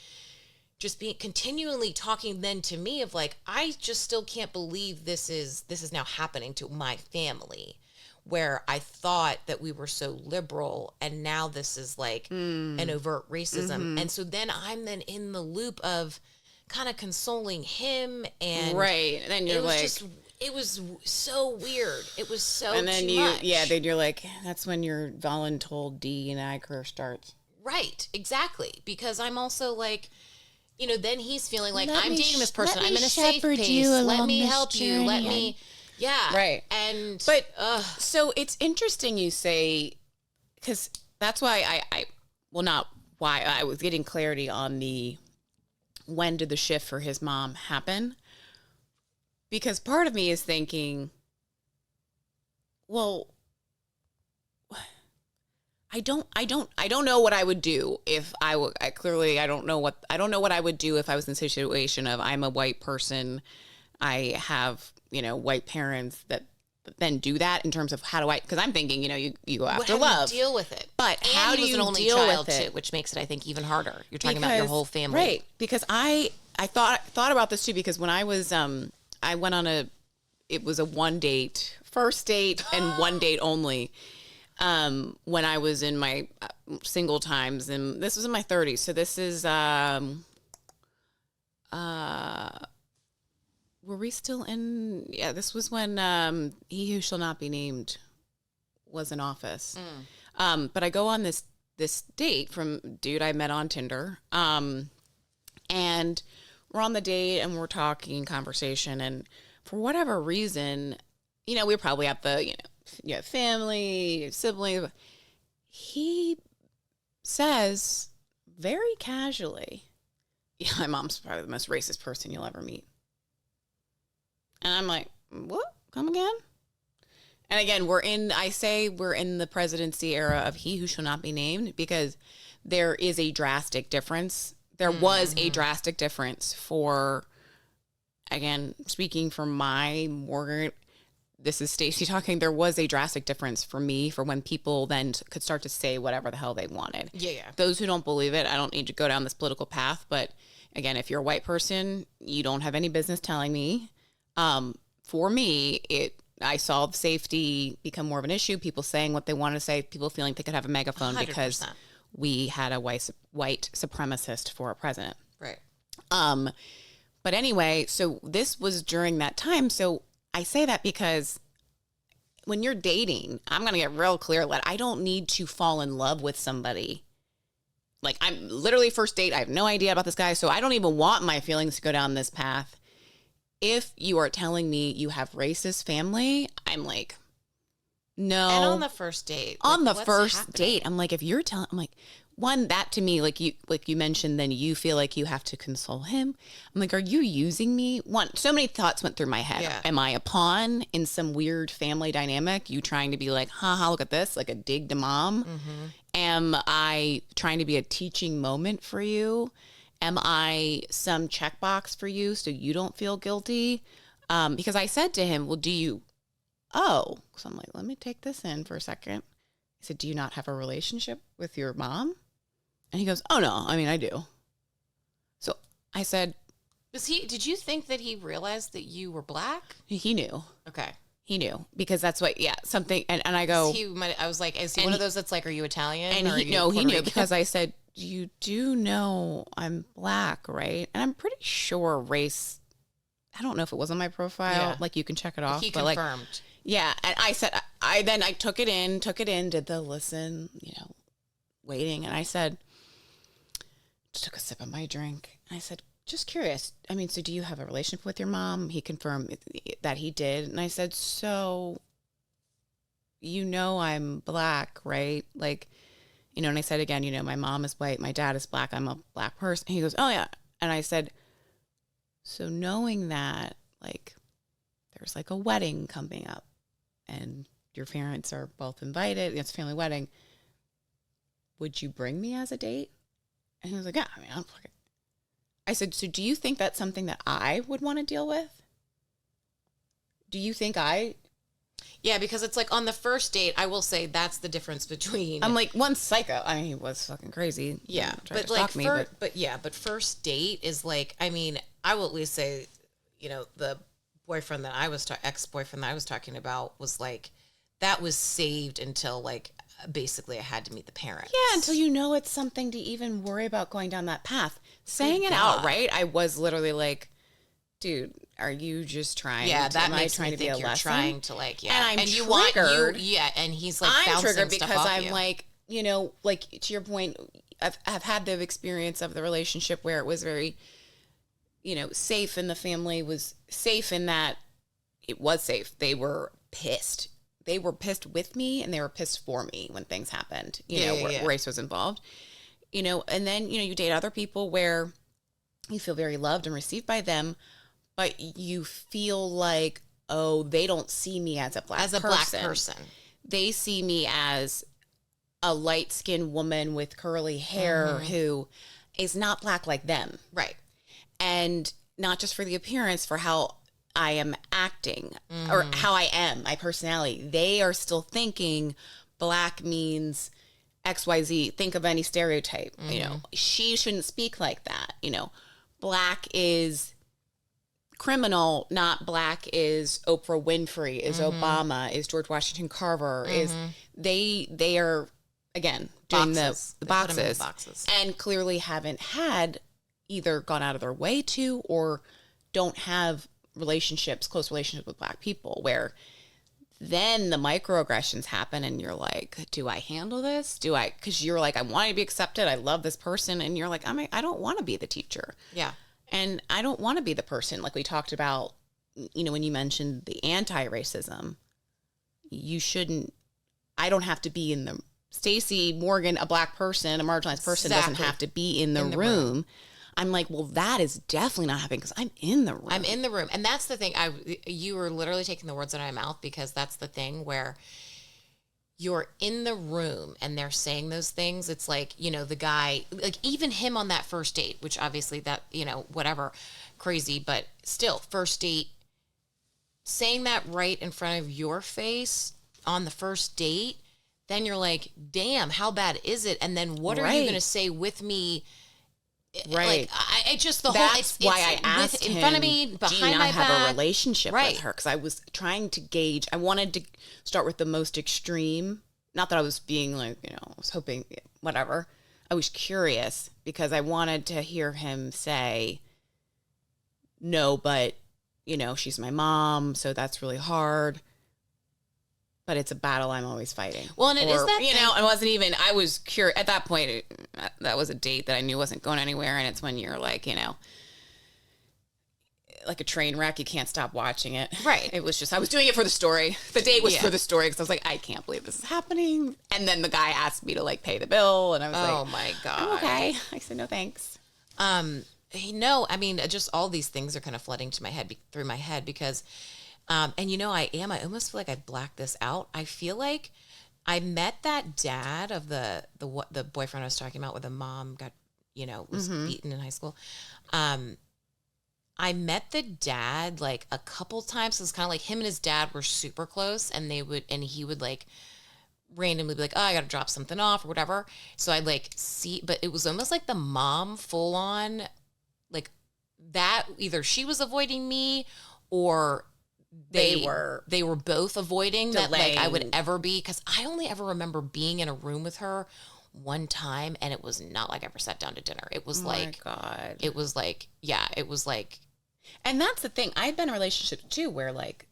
just being continually talking then to me of like, I just still can't believe this is now happening to my family, where I thought that we were so liberal and now this is like an overt racism. Mm-hmm. And so then I'm then in the loop of kind of consoling him, and right. And then you're like, it was so weird. It was so and then too much. Then you're like, that's when your voluntold D&I career starts. Right, exactly. Because I'm also like, you know, then he's feeling like, I'm dating this person. I'm in a safe place. Let me help you. Let me, yeah. Right. And, but, so it's interesting you say, because that's why I was getting clarity on when did the shift for his mom happen? Because part of me is thinking, well, I don't know what I would do if I don't know what I would do if I was in a situation of, I'm a white person, I have, you know, white parents that then do that in terms of how do I, because I'm thinking, you know, you go after love. Do you deal with it? But and how do you deal with it? Too, which makes it, I think, even harder. You're talking about your whole family. Right. Because I thought about this too, because when I was, I went on it was a first date and one date only. When I was in my single times, and this was in my 30s. So this is, were we still in, this was when, He Who Shall Not Be Named was in office. But I go on this date from dude I met on Tinder. And we're on the date and we're talking conversation. And for whatever reason, you know, we're probably at the, you know, family, siblings. He says very casually, yeah, my mom's probably the most racist person you'll ever meet. And I'm like, what? Come again? And again, we're in the presidency era of he who shall not be named, because there is a drastic difference. There was a drastic difference for, again, speaking from my Morgan, this is Stacey talking, there was a drastic difference for me for when people then could start to say whatever the hell they wanted. Yeah. Those who don't believe it, I don't need to go down this political path, but again, if you're a white person, you don't have any business telling me. For me, I saw safety become more of an issue. People saying what they want to say. People feeling they could have a megaphone 100%. Because we had a white supremacist for a president. Right. But anyway, so this was during that time. So I say that because when you're dating, I'm going to get real clear that I don't need to fall in love with somebody. Like, I'm literally first date. I have no idea about this guy. So I don't even want my feelings to go down this path. If you are telling me you have racist family, I'm like, no. And on the first date. On the first date, I'm like, if you're telling, I'm like, one, that to me, like you mentioned, then you feel like you have to console him. I'm like, are you using me? One, so many thoughts went through my head. Yeah. Am I a pawn in some weird family dynamic? You trying to be like, haha, look at this, like a dig to mom. Mm-hmm. Am I trying to be a teaching moment for you? Am I some checkbox for you so you don't feel guilty? Because I said to him, well, so I'm like, let me take this in for a second. I said, do you not have a relationship with your mom? And he goes, oh, no, I mean, I do. So I said, did you think that he realized that you were black? He knew. Okay. He knew, because that's what, something. And I go, I was like, is he one of those that's like, are you Italian? And he knew, because I said, you do know I'm black, right? And I'm pretty sure race, I don't know if it was on my profile. Like, you can check it off. He but confirmed. Like, yeah. And I said, I took it in, did the listen, waiting. And I said, just took a sip of my drink. And I said, just curious. I mean, so do you have a relationship with your mom? He confirmed that he did. And I said, so, I'm black, right? Like, and I said again, my mom is white, my dad is black, I'm a black person. He goes, oh yeah. And I said, so knowing that, like, there's like a wedding coming up and your parents are both invited, it's a family wedding, would you bring me as a date? And he was like, yeah, I mean, I'm fucking. I said, so do you think that's something that I would want to deal with? Do you think Yeah, because it's like on the first date, I will say that's the difference between. I'm like, one psycho. I mean, he was fucking crazy. Yeah, but like, but first date is like, I mean, I will at least say, the boyfriend that ex-boyfriend that I was talking about was like, that was saved until like, basically I had to meet the parents. Yeah, until it's something to even worry about going down that path. Saying it out, right? I was literally like, dude, are you just trying? Yeah, that makes trying me to be think a you're lesson? Trying to like, yeah, and I'm you triggered. And he's like, I'm triggered because I'm you. like, like to your point, I've had the experience of the relationship where it was very, safe, and the family was safe in that it was safe. They were pissed. They were pissed with me, and they were pissed for me when things happened. Where race was involved. And then you date other people where you feel very loved and received by them, but you feel like, oh, they don't see me as a black person. They see me as a light-skinned woman with curly hair who is not black like them. Right. And not just for the appearance, for how I am acting or how I am, my personality. They are still thinking black means XYZ. Think of any stereotype. She shouldn't speak like that. Black is criminal, not black is Oprah Winfrey, is Obama, is George Washington Carver, is they are, again, doing the boxes and clearly haven't had either gone out of their way to or don't have close relationships with black people, where then the microaggressions happen and you're like, do I handle this? Because you're like, I want to be accepted. I love this person. And you're like, I don't want to be the teacher. Yeah. And I don't want to be the person, like we talked about, when you mentioned the anti-racism, I don't have to be in the, Stacey Morgan, a black person, a marginalized person, doesn't have to be in the room. I'm like, well, that is definitely not happening because I'm in the room. I'm in the room. And that's the thing. You were literally taking the words out of my mouth, because that's the thing where you're in the room and they're saying those things. It's like, the guy, like even him on that first date, which obviously that, whatever, crazy, but still, first date, saying that right in front of your face on the first date, then you're like, damn, how bad is it? And then what are you going to say with me? Right. Like, I just, the That's whole, why I asked him, in front of me, behind my back. have a relationship with her, because I was trying to gauge. I wanted to start with the most extreme. Not that I was being like, I was hoping, whatever. I was curious because I wanted to hear him say, no, but, she's my mom, so that's really hard. But it's a battle I'm always fighting. Well, and it is that thing. It wasn't even, I was curious. At that point, that was a date that I knew wasn't going anywhere. And it's when you're like, like a train wreck, you can't stop watching it. Right. It was just, I was doing it for the story. The date was for the story because I was like, I can't believe this is happening. And then the guy asked me to like pay the bill. And I was like, oh my God. I'm okay. I said, no, thanks. No, I mean, just all these things are kind of flooding to my head, through my head, because and I almost feel like I blacked this out. I feel like I met that dad of the boyfriend I was talking about, where the mom got, was beaten in high school. I met the dad like a couple times. It was kind of like him and his dad were super close, and he would like randomly be like, oh, I got to drop something off or whatever. So I'd like see, but it was almost like the mom full on like that. Either she was avoiding me, or they were both avoiding that like I would ever be, because I only ever remember being in a room with her one time, and it was not like I ever sat down to dinner. It was God. It was like, yeah, it was like, and that's the thing. I've been in relationships too where like,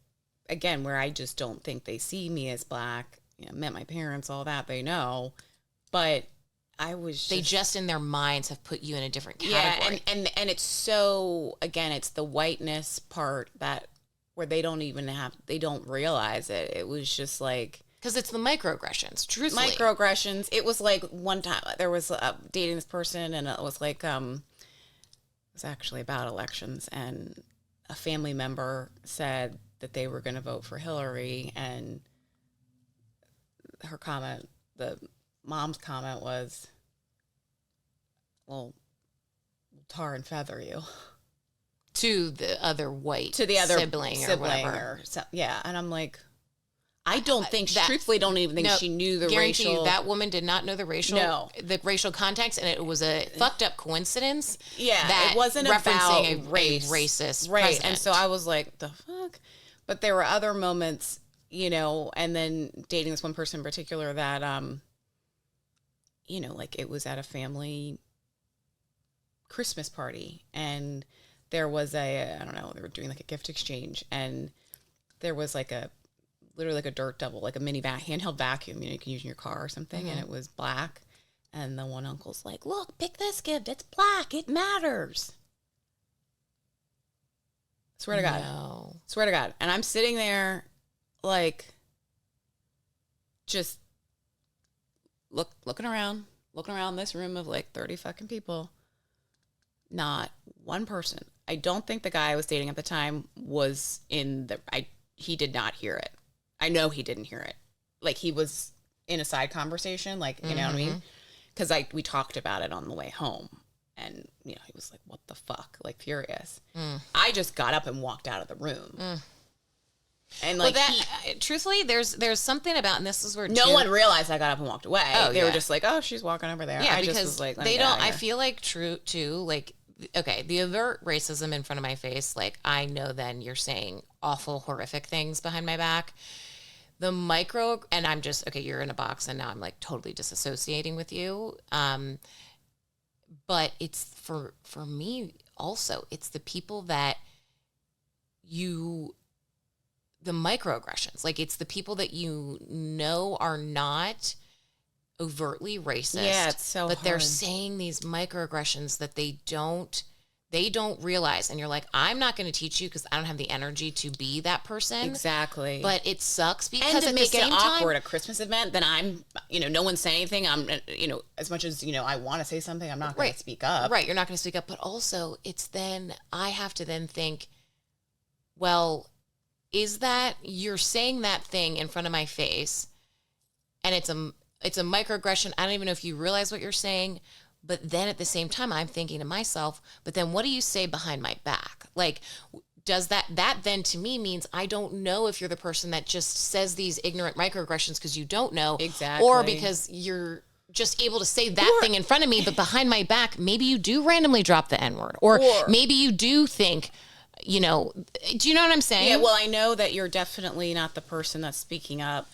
again, where I just don't think they see me as black. Met my parents, all that, they know, but they just in their minds have put you in a different category. Yeah, and it's so, again, it's the whiteness part that where they don't realize it. It was just like, because it's the microaggressions, truthfully. Microaggressions. It was like one time there was dating this person, and it was like, it was actually about elections, and a family member said that they were going to vote for Hillary, and her comment, the mom's comment was, well, tar and feather you. To the other sibling or whatever. Yeah, and I'm like, I don't think, truthfully, don't even think she knew the racial. You, that woman did not know the racial context, and it was a fucked up coincidence. Yeah, that it wasn't referencing about a racist right? president. And so I was like, the fuck. But there were other moments, and then dating this one person in particular that, like it was at a family Christmas party, and there was I don't know, they were doing like a gift exchange, and there was like literally like a dirt devil, like a mini handheld vacuum, you can use in your car or something, and it was black. And the one uncle's like, look, pick this gift. It's black. It matters. Swear to God. No. Swear to God. And I'm sitting there like just looking around this room of like 30 fucking people. Not one person. I don't think the guy I was dating at the time was he did not hear it. I know he didn't hear it. Like he was in a side conversation, like, you know what I mean? Because we talked about it on the way home, and he was like, what the fuck, like furious. I just got up and walked out of the room. And like, truthfully, there's something about, and this is where no one realized I got up and walked away. They were just like, oh, she's walking over there. Yeah, I because just was like, they don't. I feel like like, okay, the overt racism in front of my face, like I know then you're saying awful, horrific things behind my back. The micro, and I'm just, okay, you're in a box, and now I'm like totally disassociating with you. But it's for me also, it's the people that the microaggressions. Like, it's the people that you know are not overtly racist. Yeah, it's so but they're hard. saying these microaggressions that they don't realize. And you're like, I'm not going to teach you because I don't have the energy to be that person. Exactly. But it sucks because and to at make the it same awkward, time, a Christmas event, then I'm, no one's saying anything. I'm, as much as, I want to say something, I'm not going to speak up. Right. You're not going to speak up. But also, it's then, I have to then think, well, is that you're saying that thing in front of my face and it's a microaggression. I don't even know if you realize what you're saying. But then at the same time, I'm thinking to myself, but then what do you say behind my back? Like, does that then to me means I don't know if you're the person that just says these ignorant microaggressions because you don't know. Exactly. Or because you're just able to say that thing in front of me, but behind my back, maybe you do randomly drop the N-word. Or maybe you do think, do you know what I'm saying? Yeah, well, I know that you're definitely not the person that's speaking up,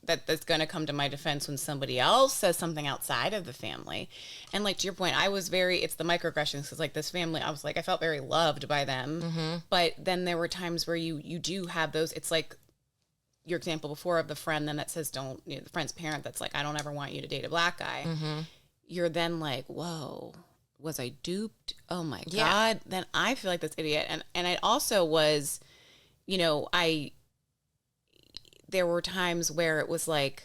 that's going to come to my defense when somebody else says something outside of the family. And like, to your point, it's the microaggressions, because like this family, I was like, I felt very loved by them. Mm-hmm. But then there were times where you do have those, it's like your example before of the friend then that says, don't, the friend's parent that's like, I don't ever want you to date a black guy. Mm-hmm. You're then like, whoa, was I duped? Oh my God. Then I feel like this idiot. And I also was, there were times where it was like,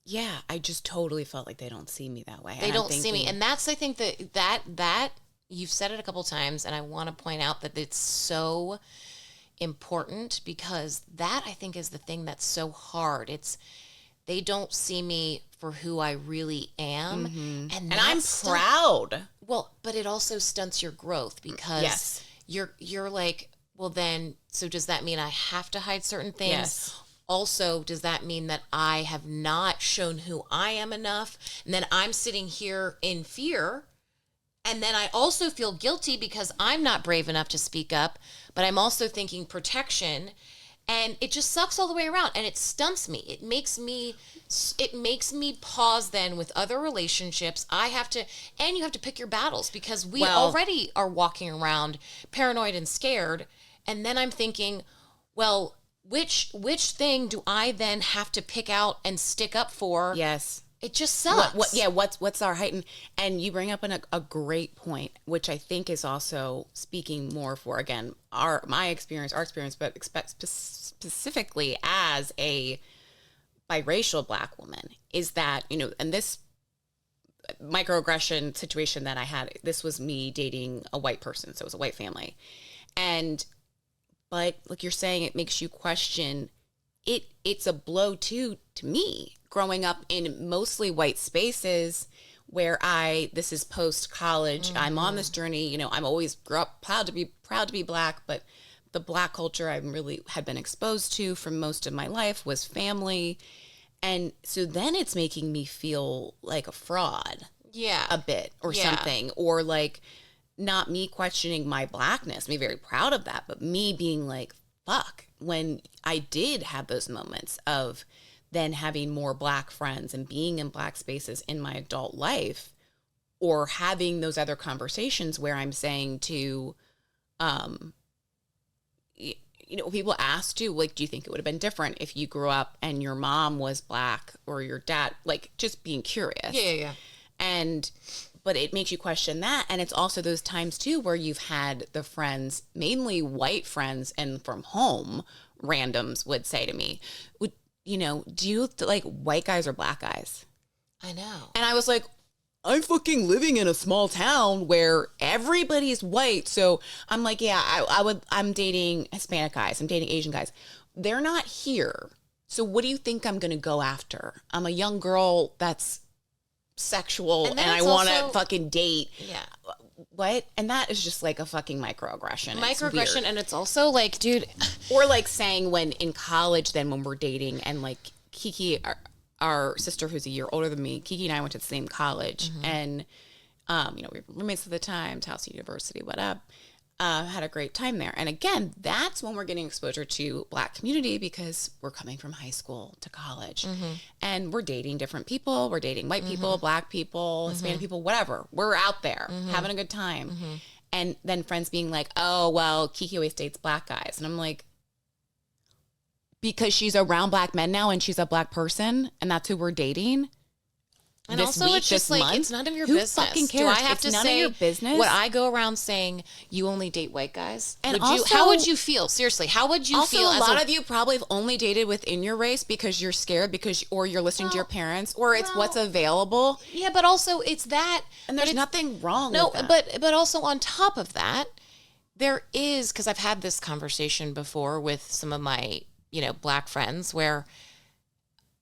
yeah, I just totally felt like they don't see me that way. They don't see me. And that's, I think that you've said it a couple times, and I want to point out that it's so important, because that, I think, is the thing that's so hard. It's, they don't see me for who I really am. Mm-hmm. And I'm proud. Well, but it also stunts your growth, because you're like, well, then, so does that mean I have to hide certain things? Yes. Also, does that mean that I have not shown who I am enough? And then I'm sitting here in fear. And then I also feel guilty because I'm not brave enough to speak up, but I'm also thinking protection. And it just sucks all the way around, and it stunts me. It makes me pause then with other relationships. You have to pick your battles, because we already are walking around paranoid and scared. And then I'm thinking, well, which thing do I then have to pick out and stick up for? Yes. It just sucks. What's our heightened? And you bring up a great point, which I think is also speaking more for, again, our experience, but specifically as a biracial Black woman, is that, and this microaggression situation that I had, this was me dating a white person, so it was a white family. But like you're saying, it makes you question it. It's a blow to me, growing up in mostly white spaces where this is post college. Mm-hmm. I'm on this journey. I'm always grew up proud to be Black, but the Black culture I really had been exposed to for most of my life was family. And so then it's making me feel like a fraud. Yeah. A bit or something. Or like, not me questioning my Blackness, me very proud of that, but me being like, fuck, when I did have those moments of then having more Black friends and being in Black spaces in my adult life, or having those other conversations where I'm saying to, people ask too, like, do you think it would have been different if you grew up and your mom was Black or your dad, like, just being curious. Yeah. But it makes you question that. And it's also those times too where you've had the friends, mainly white friends and from home, randoms would say to me, do you like white guys or Black guys? I know. And I was like, I'm fucking living in a small town where everybody's white. So I'm like, yeah, I'm dating Hispanic guys. I'm dating Asian guys. They're not here. So what do you think I'm going to go after? I'm a young girl that's sexual and I want to fucking date. Yeah. What? And that is just like a fucking microaggression. And it's also like, dude. Or like saying when in college, then when we're dating, and like Kiki, our sister who's a year older than me, Kiki and I went to the same college. Mm-hmm. And, we were roommates at the time, Towson University, what up? Had a great time there. And again, that's when we're getting exposure to Black community, because we're coming from high school to college. Mm-hmm. And we're dating different people. We're dating white people, Black people, Hispanic people, whatever. We're out there having a good time. Mm-hmm. And then friends being like, oh, well, Kiki always dates black guys. And I'm like, because she's around black men now and she's a black person and that's who we're dating. And also, it's just like, it's none of your business. Who fucking cares? Do I have it's to none say, of your business? would I go around saying, you only date white guys? And how would you feel? Seriously, how would you feel? Also, a lot of you probably have only dated within your race because you're scared or you're listening to your parents, or it's what's available. Yeah, but also it's that. And there's nothing wrong with that. But also on top of that, there is, because I've had this conversation before with some of my, black friends where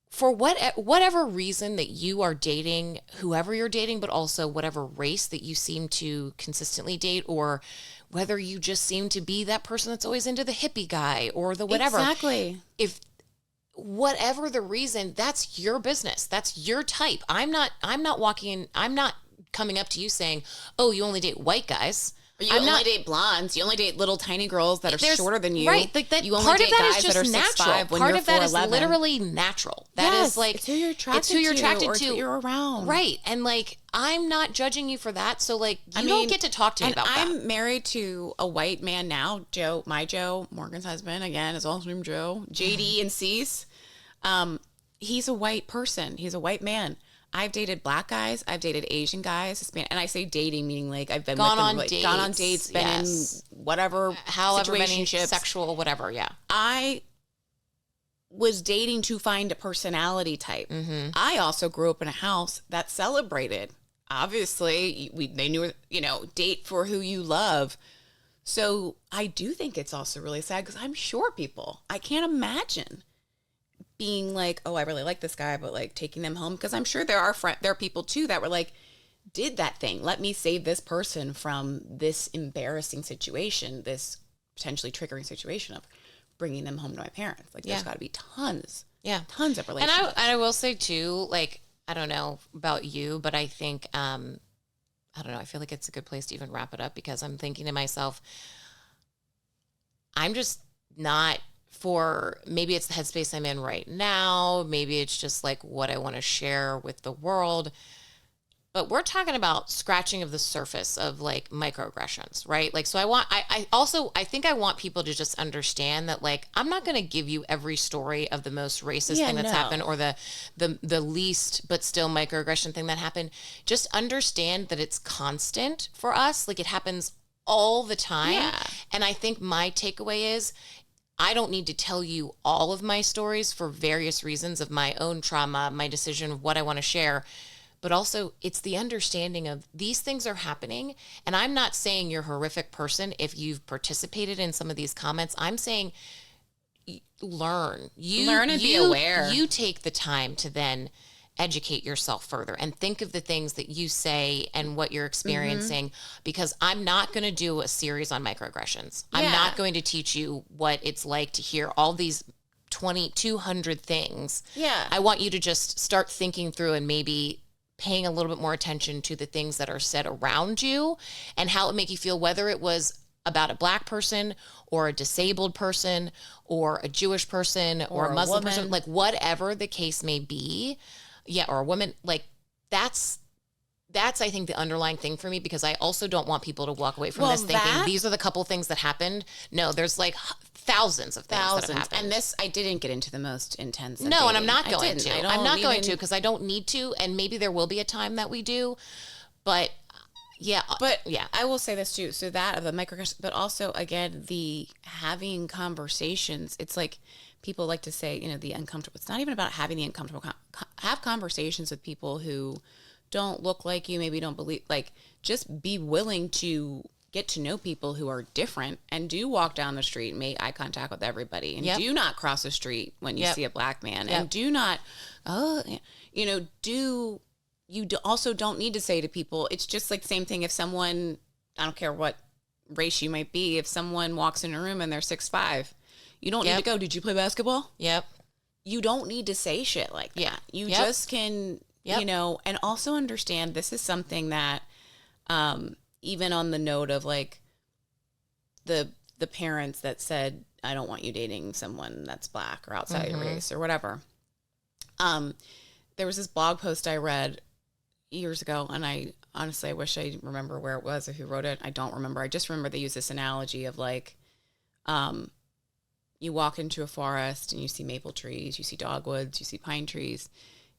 for whatever reason that you are dating whoever you're dating, but also whatever race that you seem to consistently date, or whether you just seem to be that person that's always into the hippie guy or the whatever. Exactly. If whatever the reason, that's your business. That's your type. I'm not coming up to you saying, oh, you only date white guys. Or you only date blondes. You only date little tiny girls that are shorter than you. Right. Like that, you only part date of that guys is just that are natural. 6'5" Part of that is 4'11". literally natural. That is like, it's who you're attracted it's who you're attracted or to. Who you're around. Right. And like, I'm not judging you for that. So like, you don't get to talk to me about that. I'm married to a white man now, Joe, Morgan's husband, again, is also named Joe, JD and Cease. He's a white person. He's a white man. I've dated black guys. I've dated Asian guys, Hispanic, and I say dating meaning like I've been gone on dates, been in whatever, however many situationships, sexual, whatever. Yeah, I was dating to find a personality type. Mm-hmm. I also grew up in a house that celebrated. Obviously, they knew date for who you love. So I do think it's also really sad because I'm sure I can't imagine being like, oh, I really like this guy, but like taking them home, because I'm sure there are people too that were like, did that thing. Let me save this person from this embarrassing situation, this potentially triggering situation of bringing them home to my parents. Like, there's got to be tons of relationships. And I will say too, like, I don't know about you, but I think, I don't know, I feel like it's a good place to even wrap it up, because I'm thinking to myself, I'm just not maybe it's the headspace I'm in right now. Maybe it's just like what I want to share with the world. But we're talking about scratching of the surface of like microaggressions, right? Like, so I think I want people to just understand that, like, I'm not going to give you every story of the most racist thing that's happened, or the least but still microaggression thing that happened. Just understand that it's constant for us. Like, it happens all the time. Yeah. And I think my takeaway is, I don't need to tell you all of my stories for various reasons of my own trauma, my decision of what I want to share. But also, it's the understanding of these things are happening. And I'm not saying you're a horrific person if you've participated in some of these comments. I'm saying learn. Learn and be aware. You take the time to then educate yourself further and think of the things that you say and what you're experiencing, because I'm not going to do a series on microaggressions. I'm not going to teach you what it's like to hear all these 200 things. Yeah. I want you to just start thinking through and maybe paying a little bit more attention to the things that are said around you and how it make you feel, whether it was about a black person or a disabled person or a Jewish person or a Muslim person, like whatever the case may be. Yeah, or a woman, like that's I think the underlying thing for me, because I also don't want people to walk away from this thinking these are the couple things that happened. No, there's like thousands of things that have happened. And this, I didn't get into the most intense. No, and I'm not going to. I'm not going to, because I don't need to, and maybe there will be a time that we do, but yeah. I will say this too. So that of the microaggression, but also again the having conversations. It's like, people like to say, the uncomfortable. It's not even about having the uncomfortable. Have conversations with people who don't look like you, maybe don't believe. Like, just be willing to get to know people who are different, and do walk down the street and make eye contact with everybody, and do not cross the street when you see a black man, and do not, also don't need to say to people. It's just like the same thing. If someone, I don't care what race you might be, if someone walks in a room and they're 6'5", you don't need to go, did you play basketball? Yep. You don't need to say shit like that. You just can, and also understand this is something that, even on the note of like the parents that said, I don't want you dating someone that's black or outside your race or whatever. There was this blog post I read, years ago, and I honestly, I wish I remember where it was or who wrote it. I don't remember. I just remember they use this analogy of like, you walk into a forest and you see maple trees, you see dogwoods, you see pine trees.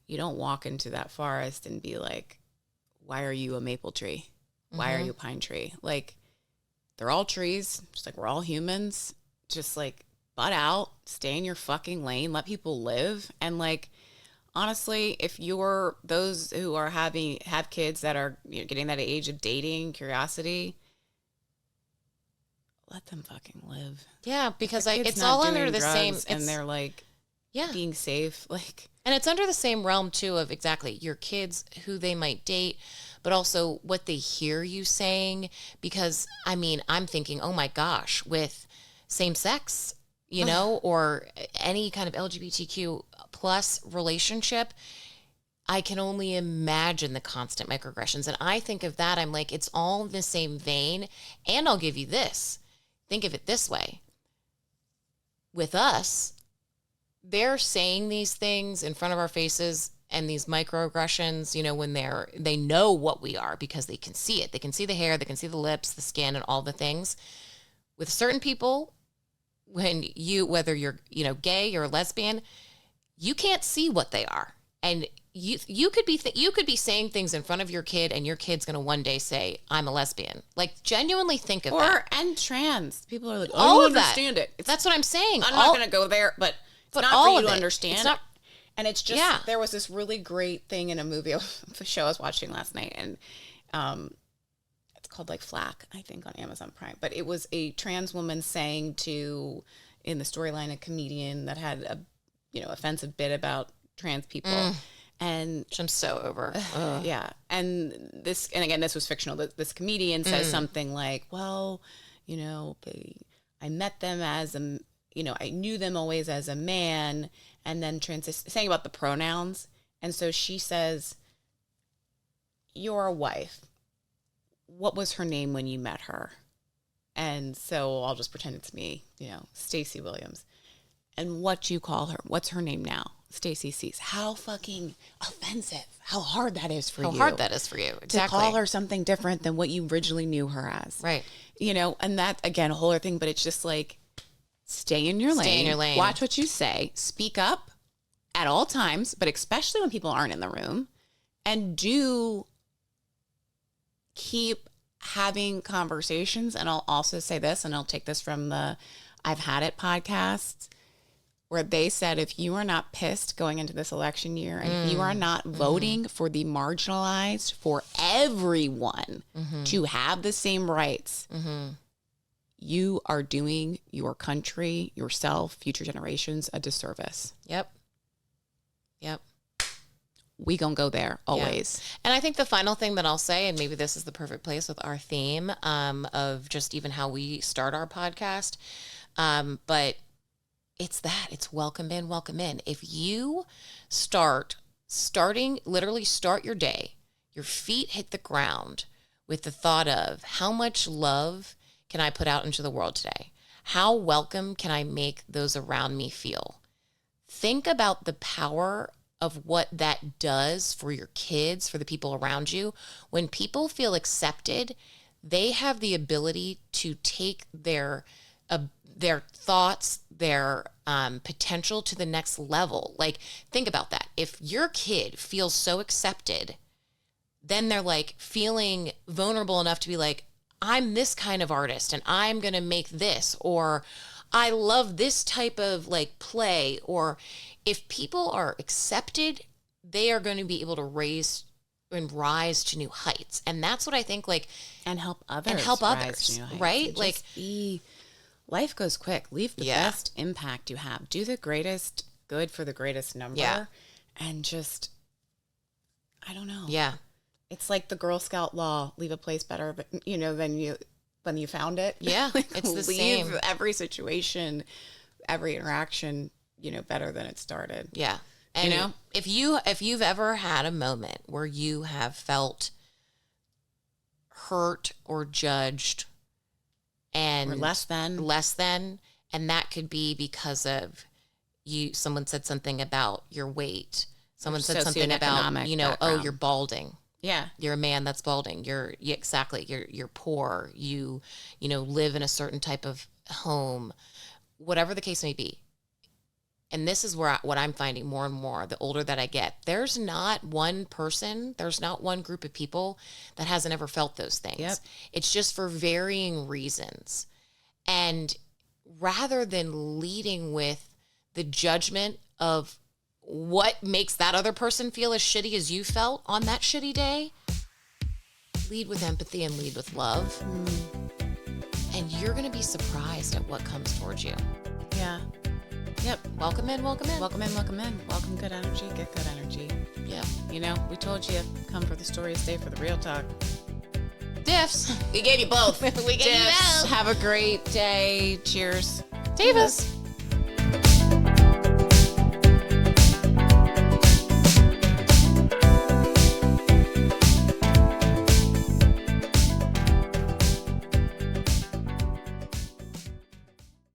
You don't walk into that forest and be like, why are you a maple tree? Why are you a pine tree? Like, they're all trees, just like we're all humans. Just like butt out, stay in your fucking lane, let people live. And like, honestly, if you're those who are have kids that are, you know, getting that age of dating, curiosity, let them fucking live. Yeah, because The like kid's it's not all doing under the same, drugs and they're like being safe. Like, and it's under the same realm too of exactly your kids, who they might date, but also what they hear you saying. Because I mean, I'm thinking, oh my gosh, with same sex, you know, or any kind of LGBTQ plus relationship, I can only imagine the constant microaggressions. And I think of that, I'm like, it's all in the same vein. And I'll give you this. Think of it this way. With us, they're saying these things in front of our faces and these microaggressions, you know, when they know what we are because they can see it. They can see the hair, they can see the lips, the skin, and all the things. With certain people, whether you're, you know, gay or lesbian, you can't see what they are. And you could be saying things in front of your kid, and your kid's going to one day say, I'm a lesbian. Like, genuinely think of that. And trans. People are like, I all don't of that. understand it. That's what I'm saying. I'm not going to go there, but it's not all for you of to it. understand. It's not, and it's just, there was this really great thing in a movie, a show I was watching last night, and it's called like Flack, I think, on Amazon Prime. But it was a trans woman saying to, in the storyline, a comedian that had a, you know, offensive bit about trans people. And which I'm so over. Yeah. And again, this was fictional. This comedian says something like, well, you know, I met them as you know, I knew them always as a man, and then saying about the pronouns. And so she says, you're a wife. What was her name when you met her? And so I'll just pretend it's me, you know, Stacey Williams. And what do you call her? What's her name now? Stacey Cease. How fucking offensive. How hard that is for you. How hard that is for you. Exactly. To call her something different than what you originally knew her as. Right. You know, and that, again, a whole other thing, but it's just like, stay in your lane. Stay in your lane. Watch what you say. Speak up at all times, but especially when people aren't in the room. And do keep having conversations. And I'll also say this, and I'll take this from the I've Had It podcast, where they said, if you are not pissed going into this election year, and if you are not voting for the marginalized, for everyone to have the same rights, you are doing your country, yourself, future generations a disservice. Yep. We gonna go there always. Yeah. And I think the final thing that I'll say, and maybe this is the perfect place with our theme of just even how we start our podcast, but it's welcome in, welcome in. If you literally start your day, your feet hit the ground with the thought of, how much love can I put out into the world today? How welcome can I make those around me feel? Think about the power of what that does for your kids, for the people around you. When people feel accepted, they have the ability to take their thoughts, their potential to the next level. Like, think about that. If your kid feels so accepted, then they're like feeling vulnerable enough to be like, I'm this kind of artist and I'm going to make this, or I love this type of like play. Or if people are accepted, they are going to be able to rise to new heights. And that's what I think, like, and help others, right? Like, life goes quick. Leave the best impact you have. Do the greatest good for the greatest number. Yeah. And just, I don't know. Yeah. It's like the Girl Scout law, leave a place better, you know, than you found it. Yeah. Like, it's the leave same. every situation, every interaction, you know, better than it started. Yeah. And you know, if you've ever had a moment where you have felt hurt or judged and or less than, and that could be because of someone said something about your weight. Someone said something about, you know, oh, you're balding. Yeah. You're a man that's balding. Exactly. You're poor. You live in a certain type of home, whatever the case may be. And this is what I'm finding more and more, the older that I get. There's not one person, there's not one group of people that hasn't ever felt those things. Yep. It's just for varying reasons. And rather than leading with the judgment of what makes that other person feel as shitty as you felt on that shitty day, lead with empathy and lead with love. And you're going to be surprised at what comes towards you. Yeah. Yep. Welcome in, welcome in. Welcome in, welcome in. Welcome good energy, get good energy. Yeah. We told you, come for the story, stay for the real talk. Diffs. We gave you both. We gave you both. Have a great day. Cheers. Davis.